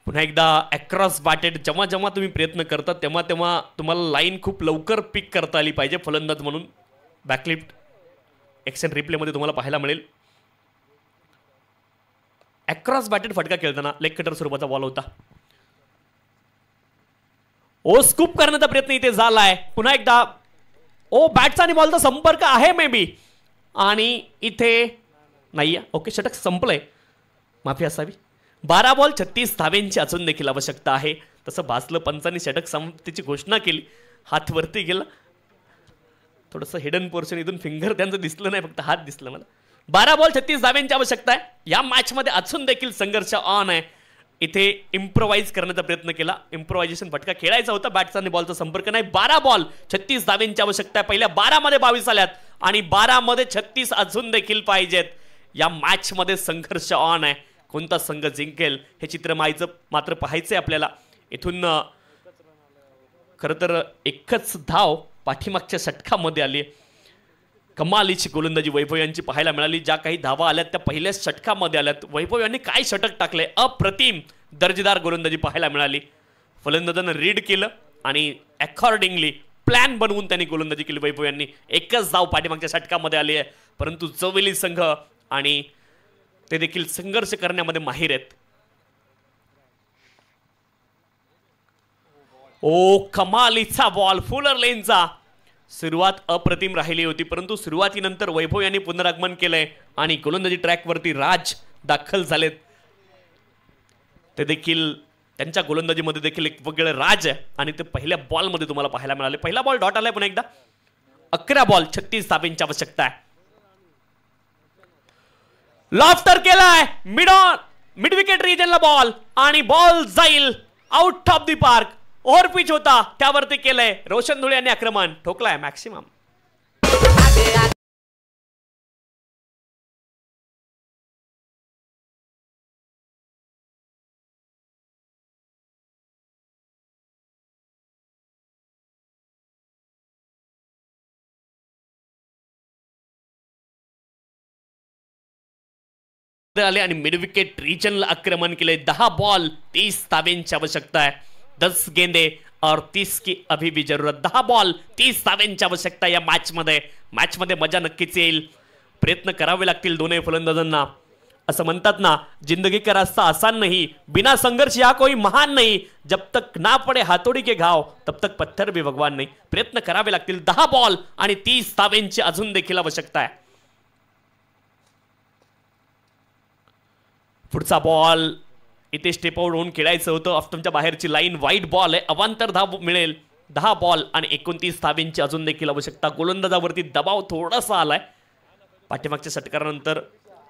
पुन्हा एकदा अक्रॉस बॅटेड. जेव्हा जेव्हा तुम्ही प्रयत्न करता तेव्हा तेव्हा तुम्हाला लाईन खूप लवकर पिक करता आली पाहिजे फलंदाज म्हणून. बॅकलिफ्ट एक्शन रिप्लेमध्ये तुम्हाला पाहायला मिळेल. अक्रॉस बॅटेड फटका खेळताना लेग कटर स्वरूपाचा बॉल होता. ओ स्कूप करण्याचा प्रयत्न इथे झालाय. पुन्हा एकदा ओ बॅटचा आणि बॉलचा संपर्क आहे मे बी, आणि इथे नाही. ओके, षटक संपलंय, माफी असावी. 12 बॉल 36 धावेंची अजून देखील आवश्यकता आहे. तसं भासलं पंचांनी षटक समाप्तीची घोषणा केली. हात वरती गेला. थोडंसं हिडन पोर्शन इथून फिंगर त्यांचं दिसलं नाही, फक्त हात दिसलं मला. 12 बॉल 36 धावेंची आवश्यकता आहे. या मॅच मध्ये अजून देखील संघर्ष ऑन आहे. इथे इम्प्रोवाइज करण्याचा प्रयत्न केला. इम्प्रोवायझेशन फटका खेळायचा होता. बॅटचा आणि बॉलचा संपर्क नाही. 12 बॉल 36 धावेंची आवश्यकता आहे. पहिल्या 12 मध्ये 22 आल्यात आणि 12 मध्ये 36 अजून देखील पाहिजेत. या मॅच मध्ये संघर्ष ऑन आहे. कोणता संघ जिंकेल हे चित्र मात्र पाहायचंय आपल्याला. इथून खरं तर एकच धाव पाठीमागच्या षटकामध्ये आली. कमालीची गोलंदाजी वैभव यांची पाहायला मिळाली. ज्या काही धावा आल्यात त्या पहिल्याच षटकामध्ये आल्यात. वैभव यांनी काय षटक टाकले, अप्रतिम दर्जेदार गोलंदाजी पाहायला मिळाली. फलंदाजांना रीड केलं आणि अकॉर्डिंगली प्लॅन बनवून त्यांनी गोलंदाजी केली. वैभव यांनी एकच धाव पाठीमागच्या षटकामध्ये आली आहे, परंतु जोवेली संघ आणि ते देखील संघर्ष करण्यामध्ये माहिर आहेत. ओ कमालीचा बॉल फुलर लेनचा. सुरुवात अप्रतिम राहिली होती, परंतु सुरुवातीनंतर वैभव यांनी पुनरागमन केलंय आणि गोलंदाजी ट्रॅकवरती राज दाखल झालेत. ते देखील त्यांच्या गोलंदाजीमध्ये देखील एक वेगळं राज आहे आणि ते पहिल्या बॉलमध्ये तुम्हाला पाहायला मिळाले. पहिला बॉल डॉट आलाय पुन्हा एकदा. 11 बॉल 36 धावेंची आवश्यकता आहे. लॉफ्टर केलाय मिड विकेट रिजनला बॉल आणि बॉल जाईल out of the park. Over pitch होता त्यावरती केलंय. रोशन धुळे यांनी आक्रमण ठोकलाय. मॅक्सिमम आले आणि मिड विकेट रिजनला आक्रमण केले. 10 बॉल 30 धावेंची आवश्यकता आहे. 10 गेंदे और 30 की अभी भी जरूरत. 10 बॉल 30 धावेंची आवश्यकता या मॅच मध्ये मजा नक्कीच येईल. प्रयत्न करावे लागतील दोन्ही फलंदाजांना. असं म्हणतात ना, जिंदगी का रास्ता आसान नहीं, बिना संघर्ष या कोई महान नहीं. जब तक ना पडे हातोडी के घाव तब तक पत्थर भी भगवान नहीं. प्रयत्न करावे लागतील. 10 बॉल आणि 30 धावेंची अजून देखील आवश्यकता आहे. पुढचा बॉल इथे स्टेप आउट होऊन खेळायचं होतं. ऑफ्टमच्या बाहेरची लाईन वाईट बॉल आहे. अवांतर धाव मिळेल. 10 बॉल आणि 29 धावेंची अजून देखील आवश्यकता. गोलंदाजावरती दबाव थोडासा आलाय. पाठीमागच्या षटकारानंतर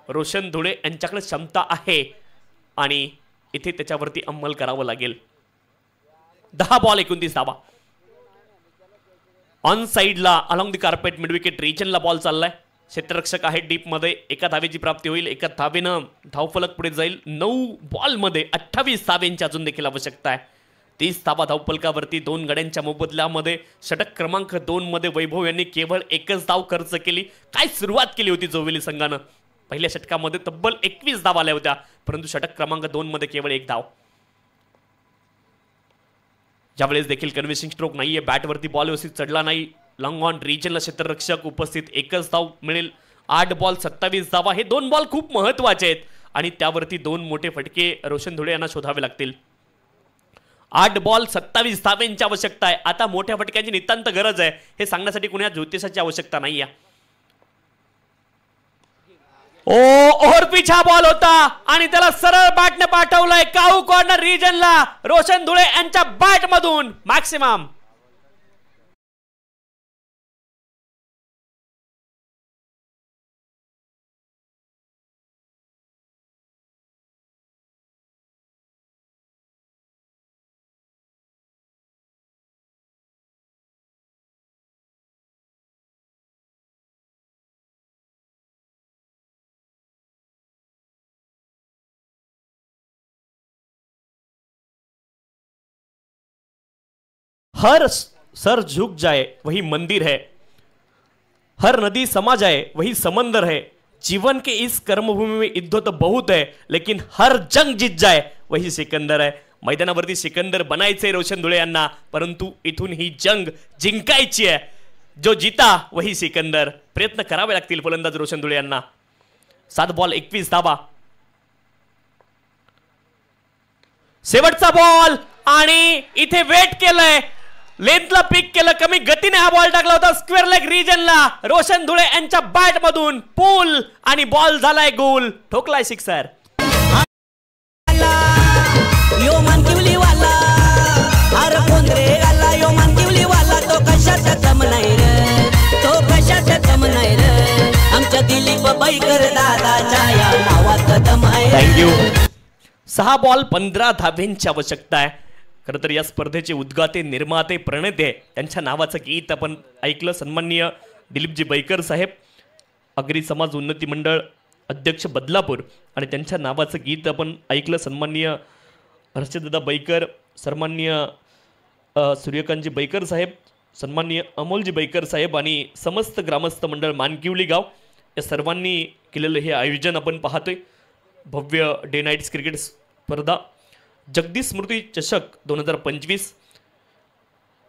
रोशन धुळे यांच्याकडे क्षमता आहे आणि इथे त्याच्यावरती अंमल करावं लागेल. 10 बॉल 29 धावा. ऑन साइडला along the carpet mid wicket रिजनला बॉल चाललाय. क्षेत्ररक्षक आहे डीप मध्ये. एका धावेची प्राप्ती होईल. एका धावेनं धावफलक पुढे जाईल. 9 बॉलमध्ये 28 धावेंची अजून देखील आवश्यकता आहे. 30 धावा धावफलकावरती 2 गड्यांच्या मोबदल्यामध्ये. षटक क्रमांक 2 मध्ये वैभव यांनी केवळ एकच धाव खर्च केली. काय सुरुवात केली होती जोवेली संघानं. पहिल्या षटकामध्ये तब्बल 21 धावा आल्या होत्या, परंतु षटक क्रमांक 2 मध्ये केवळ 1 धाव. ज्यावेळेस देखील कन्व्हिन्सिंग स्ट्रोक नाहीये, बॅटवरती बॉल व्यवस्थित चढला नाही. लॉंग ऑन रिजनला क्षेत्ररक्षक उपस्थित. एकच धाव मिळेल. 8 बॉल 27 धावा. हे 2 बॉल खूप महत्वाचे आहेत आणि त्यावरती 2 मोठे फटके रोशन धुळे यांना शोधावे लागतील. 8 बॉल 27 धावेंची आवश्यकता आहे. आता मोठ्या फटक्यांची नितांत गरज आहे. हे सांगण्यासाठी कुणा ज्योतिषाची आवश्यकता नाही आहे. ओव्हरपिच हा बॉल होता आणि त्याला सरळ बॅटने पाठवलंय काऊ कॉर्नर रिजनला. रोशन धुळे यांच्या बॅट मधून मॅक्सिमम. हर सर झुक जाए वही मंदिर है, हर नदी समा जाए वही समंदर है. जीवन के इस कर्मभूमि में युद्ध तो बहुत है, लेकिन हर जंग जीत जाए वही सिकंदर है. मैदानावरती सिकंदर बनायचे रोशन धुळे यांना, परंतु इथून ही जंग जिंकायची आहे. जो जीता वही सिकंदर. प्रयत्न करावे लागतील फलंदाज रोशन धुळे यांना. 7 बॉल 21 धावा. शेवटचा बॉल आणि इथे वेट केलंय. लेंथला पिक केलं. कमी गतीने हा बॉल टाकला होता स्क्वेअर लेग रिजनला. रोशन धुळे यांच्या बॅट मधून पूल आणि बॉल झालाय गोल. ठोकलाय सिक्सर. यो मानकिवली वाला हर कोंद्रे गाला. यो मानकिवली वाला तो कशाचा कम नाही रे, तो कशाचा कम नाही रे. आमच्या दिलीप बैकर दादाच्या या नावात दम आहे. थँक्यू. 6 बॉल 15 धावेंची आवश्यकता आहे. खरं तर या स्पर्धेचे उद्गाते निर्माते प्रणेते त्यांच्या नावाचं गीत आपण ऐकलं. सन्माननीय दिलीपजी बैकर साहेब, अग्री समाज उन्नती मंडळ अध्यक्ष बदलापूर, आणि त्यांच्या नावाचं गीत आपण ऐकलं. सन्माननीय हर्षदादा बैकर, सन्माननीय सूर्यकांतजी बैकर साहेब, सन्माननीय अमोलजी बैकर साहेब आणि समस्त ग्रामस्थ मंडळ मानकिवली गाव या सर्वांनी केलेलं हे आयोजन आपण पाहतोय. भव्य डे नाईट्स क्रिकेट स्पर्धा जगदीश स्मृती चषक 2025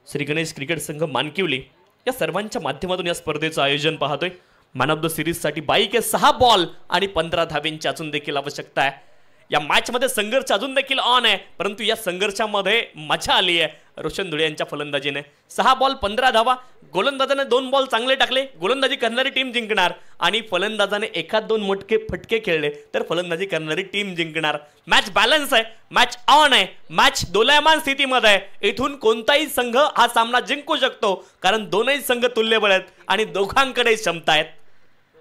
श्री गणेश क्रिकेट संघ मानकिवली या सर्वांच्या माध्यमातून या स्पर्धेचं आयोजन पाहतोय. मॅन ऑफ द सिरीजसाठी 6 बॉल आणि 15 धावेंची अजून देखील आवश्यकता आहे. या मॅचमध्ये संघर्ष अजून देखील ऑन आहे, परंतु या संघर्षामध्ये मजा आली आहे रोशन धुळे यांच्या फलंदाजीने. 6 बॉल 15 धावा. गोलंदाजाने 2 बॉल चांगले टाकले. गोलंदाजी करणारी टीम जिंकणार आणि फलंदाजाने 1-2 मोठे फटके खेळले तर फलंदाजी करणारी टीम जिंकणार. मॅच बॅलन्स आहे. मॅच ऑन आहे. मॅच दोलायमान स्थितीमध्ये आहे. इथून कोणताही संघ हा सामना जिंकू शकतो, कारण दोनही संघ तुल्यबळ आहेत आणि दोघांकडे क्षमता आहेत.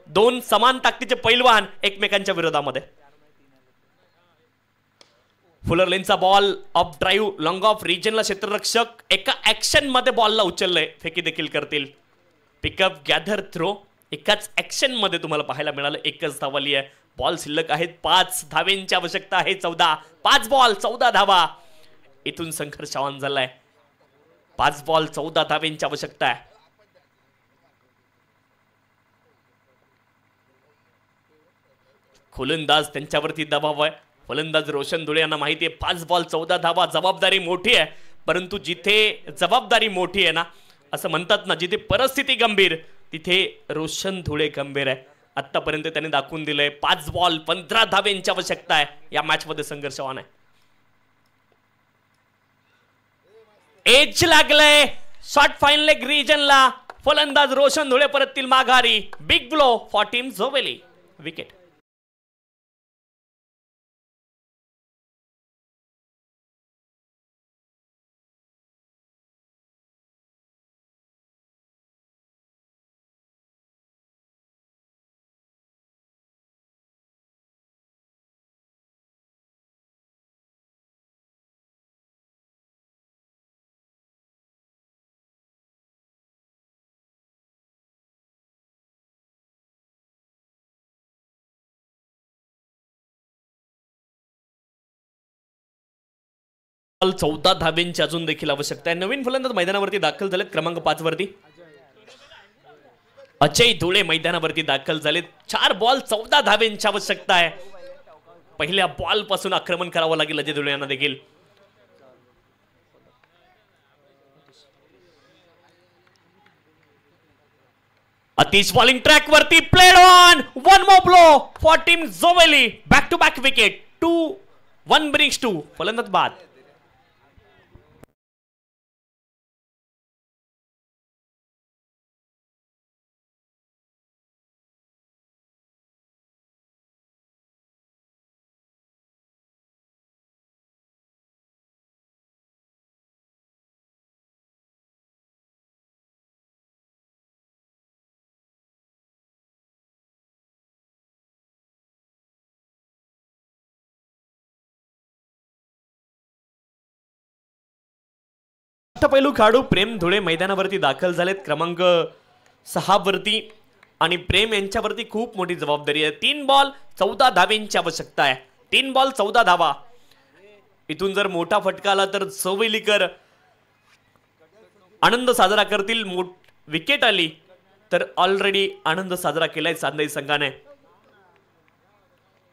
2 समान ताकदीचे पैलवान एकमेकांच्या विरोधामध्ये. फुलर लेनचा ball off drive long off रिजनला. क्षेत्ररक्षक एका ऍक्शन मध्ये बॉलला उचललंय. फेकी देखील करतील. पिकअप गॅदर थ्रो एकाच ऍक्शन मध्ये तुम्हाला पाहायला मिळालं. एकच धाव आली आहे. बॉल शिल्लक आहेत 5 धावेंची आवश्यकता आहे. 5 बॉल 14 धावा. इथून संघर्ष ऑन झालाय. 5 बॉल 14 धावेंची आवश्यकता आहे. गोलंदाज त्यांच्यावरती दबाव आहे. फलंदाज रोशन धुळे यांना माहिती आहे 5 बॉल 14 धावा. जबाबदारी मोठी आहे, परंतु जिथे जबाबदारी मोठी आहे ना, असं म्हणतात ना, जिथे परिस्थिती गंभीर तिथे रोशन धुळे गंभीर आहे. आतापर्यंत त्याने दाखवून दिलंय. 5 बॉल 15 धावेंची आवश्यकता आहे. या मॅच मध्ये संघर्ष ऑन आहे. एज लागलंय शॉर्ट फाईन लेग रिजनला. फलंदाज रोशन धुळे परततील माघारी. बिग ब्लो फॉर टीम जोवेली. विकेट. 14 धावेंची अजून देखील आवश्यकता आहे. नवीन फलंदाज मैदानावरती दाखल झालेत क्रमांक 5 वरती. अजय धुळे मैदानावरती दाखल झालेत. 4 बॉल 14 धावेंची आवश्यकता आहे. पहिल्या बॉल पासून आक्रमण करावं लागेल अजय धुळे यांना देखील. अतिश बॉलिंग ट्रॅक वरती played on. 1 more blow for team जोवेली. Back to back wicket. 2-1 brings 2. फलंदाज बाद. पैलू खेळाडू प्रेम धुळे मैदानावरती दाखल झालेत क्रमांक 6 वरती. आणि प्रेम यांच्यावरती खूप मोठी जबाबदारी आहे. 3 बॉल 14 धावेंची आवश्यकता आहे. 3 बॉल 14 धावा. इथून जर मोठा फटका आला तर सवैलीकर आनंद साजरा करतील. विकेट आली तर ऑलरेडी आनंद साजरा केलाय चांदई संघाने.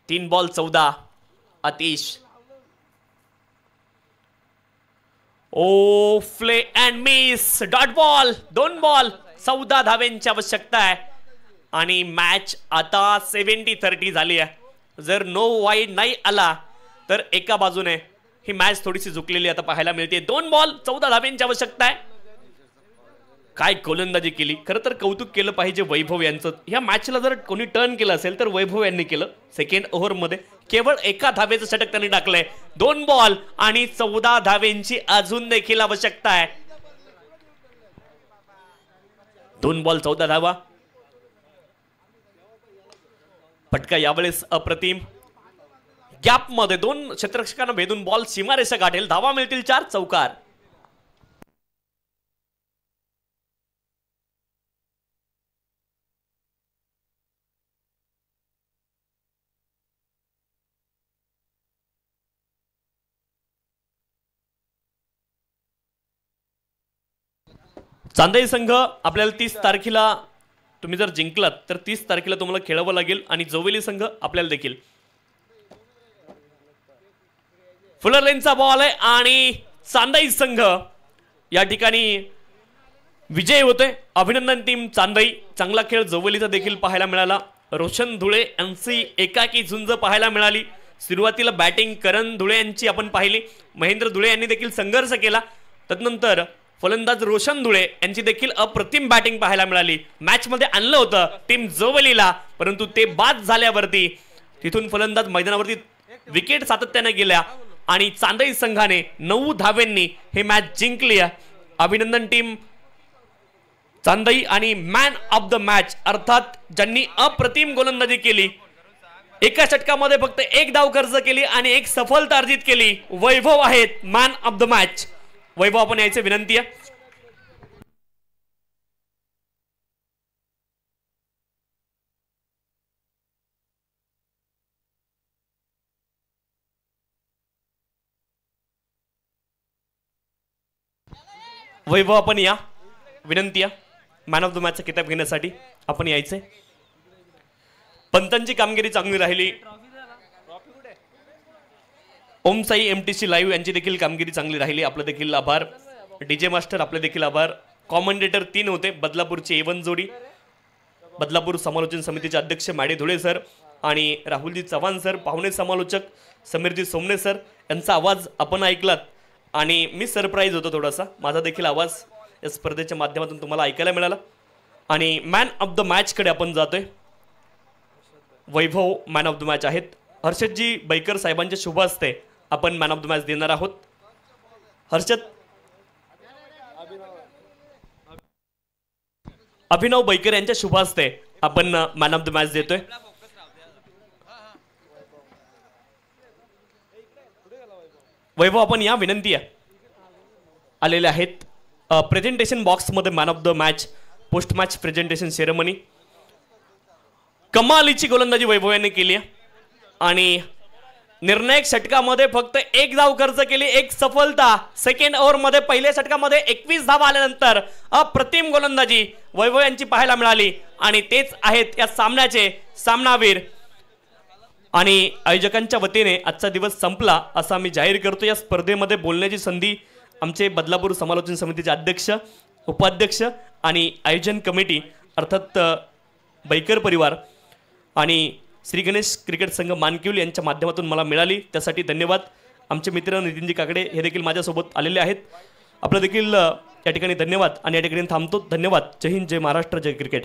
3 बॉल 14. अतिश ओ फ्ले and miss. Dot ball. 2 ball 14 धावेंची आवश्यकता आहे. आणि मॅच आता 70-30 झाली आहे. जर नो वाईड नाही आला तर एका बाजूने ही मॅच थोडीशी झुकलेली आता पाहायला मिळते. 2 बॉल 14 धावेंची आवश्यकता आहे. काय गोलंदाजी केली. खरं तर कौतुक केलं पाहिजे वैभव यांचं. ह्या मॅचला जर कोणी टर्न केलं असेल तर वैभव यांनी केलं. सेकंड ओव्हर मध्ये केवळ एका धावेचं षटक त्यांनी टाकलंय. 2 बॉल आणि 14 धावेंची अजून देखील आवश्यकता आहे. 2 बॉल 14 धावा. फटका यावेळेस अप्रतिम. गॅप मध्ये 2 क्षेत्ररक्षकांना भेदून बॉल सीमारेषा गाठेल. धावा मिळतील 4. चौकार. चांदई संघ आपल्याला 30 तारखेला तुम्ही जर जिंकलात तर 30 तारखेला तुम्हाला खेळावं लागेल. आणि जोवेली संघ आपल्याला देखील. फुलर लेनचा बॉल आहे आणि चांदई संघ या ठिकाणी विजय होतोय. अभिनंदन टीम चांदई. चांगला खेळ जोवेलीचा देखील पाहायला मिळाला. रोशन धुळे यांची एकाकी झुंज पाहायला मिळाली. सुरुवातीला बॅटिंग करण धुळे यांची आपण पाहिली. महेंद्र धुळे यांनी देखील संघर्ष केला. तदनंतर फलंदाज रोशन धुळे यांची देखील अप्रतिम बॅटिंग पाहायला मिळाली. मॅच मध्ये आणलं होतं टीम जोवेलीला परंतु ते बाद झाल्यावरती तिथून फलंदाज मैदानावरती विकेट सातत्याने गेल्या आणि चांदई संघाने 9 धावेंनी हे मॅच जिंकली. अभिनंदन टीम चांदई. आणि मॅन ऑफ द मॅच अर्थात ज्यांनी अप्रतिम गोलंदाजी केली. एका षटकामध्ये फक्त 1 धाव खर्च केली आणि 1 सफलता अर्जित केली. वैभव आहेत मॅन ऑफ द मॅच. वैभव आपण यायचे विनंती आहे. वैभव आपण या विनंती आहे. मॅन ऑफ द मॅचचा किताब घेण्यासाठी आपण यायचे. पंतांची कामगिरी चांगली राहिली. ओम साई MTC लाईव्ह यांची देखील कामगिरी चांगली राहिली. आपलं देखील आभार. DJ मास्टर आपले देखील आभार. कॉमेंटेटर 3 होते. बदलापूरची A1 जोडी. बदलापूर समालोचन समितीचे अध्यक्ष मॅडे धुळे सर आणि राहुलजी चव्हाण सर. पाहुणे समालोचक समीरजी सोमने सर यांचा आवाज आपण ऐकलात आणि मी सरप्राईज होतो थोडासा. माझा देखील आवाज या स्पर्धेच्या माध्यमातून तुम्हाला ऐकायला मिळाला. आणि मॅन ऑफ द मॅच कडे आपण जातोय. वैभव मॅन ऑफ द मॅच आहेत. हर्षदजी बैकर साहेबांच्या शुभ हस्ते आपण मॅन ऑफ द मॅच देणार आहोत. हर्षद अभिनव बैकर यांच्या शुभ हस्ते आपण मॅन ऑफ द मॅच देतोय. वैभव आपण या विनंती आहे. आलेले आहेत प्रेझेंटेशन बॉक्स मध्ये man of the match post match presentation ceremony. कमालीची गोलंदाजी वैभव यांनी केली आहे आणि निर्णायक षटकामध्ये फक्त एक धाव खर्च केली, एक सफलता. सेकंड ओव्हर मध्ये पहिल्या षटकामध्ये 21 धावा आल्यानंतर अप्रतिम गोलंदाजी वैभव यांची पाहायला मिळाली आणि तेच आहेत या सामन्याचे सामनावीर. आणि आयोजकांच्या वतीने आजचा दिवस संपला असा मी जाहीर करतो. या स्पर्धेमध्ये बोलण्याची संधी आमचे बदलापूर समालोचन समितीचे अध्यक्ष, उपाध्यक्ष आणि आयोजन कमिटी अर्थात बैकर परिवार आणि श्री गणेश क्रिकेट संघ मानकिवली यांच्या माध्यमातून मला मिळाली. त्यासाठी धन्यवाद. आमचे मित्र नितीनजी काकडे हे देखील माझ्यासोबत आलेले आहेत. आपलं देखील या ठिकाणी धन्यवाद आणि या ठिकाणी थांबतो. धन्यवाद. जय हिंद, जय महाराष्ट्र, जय क्रिकेट.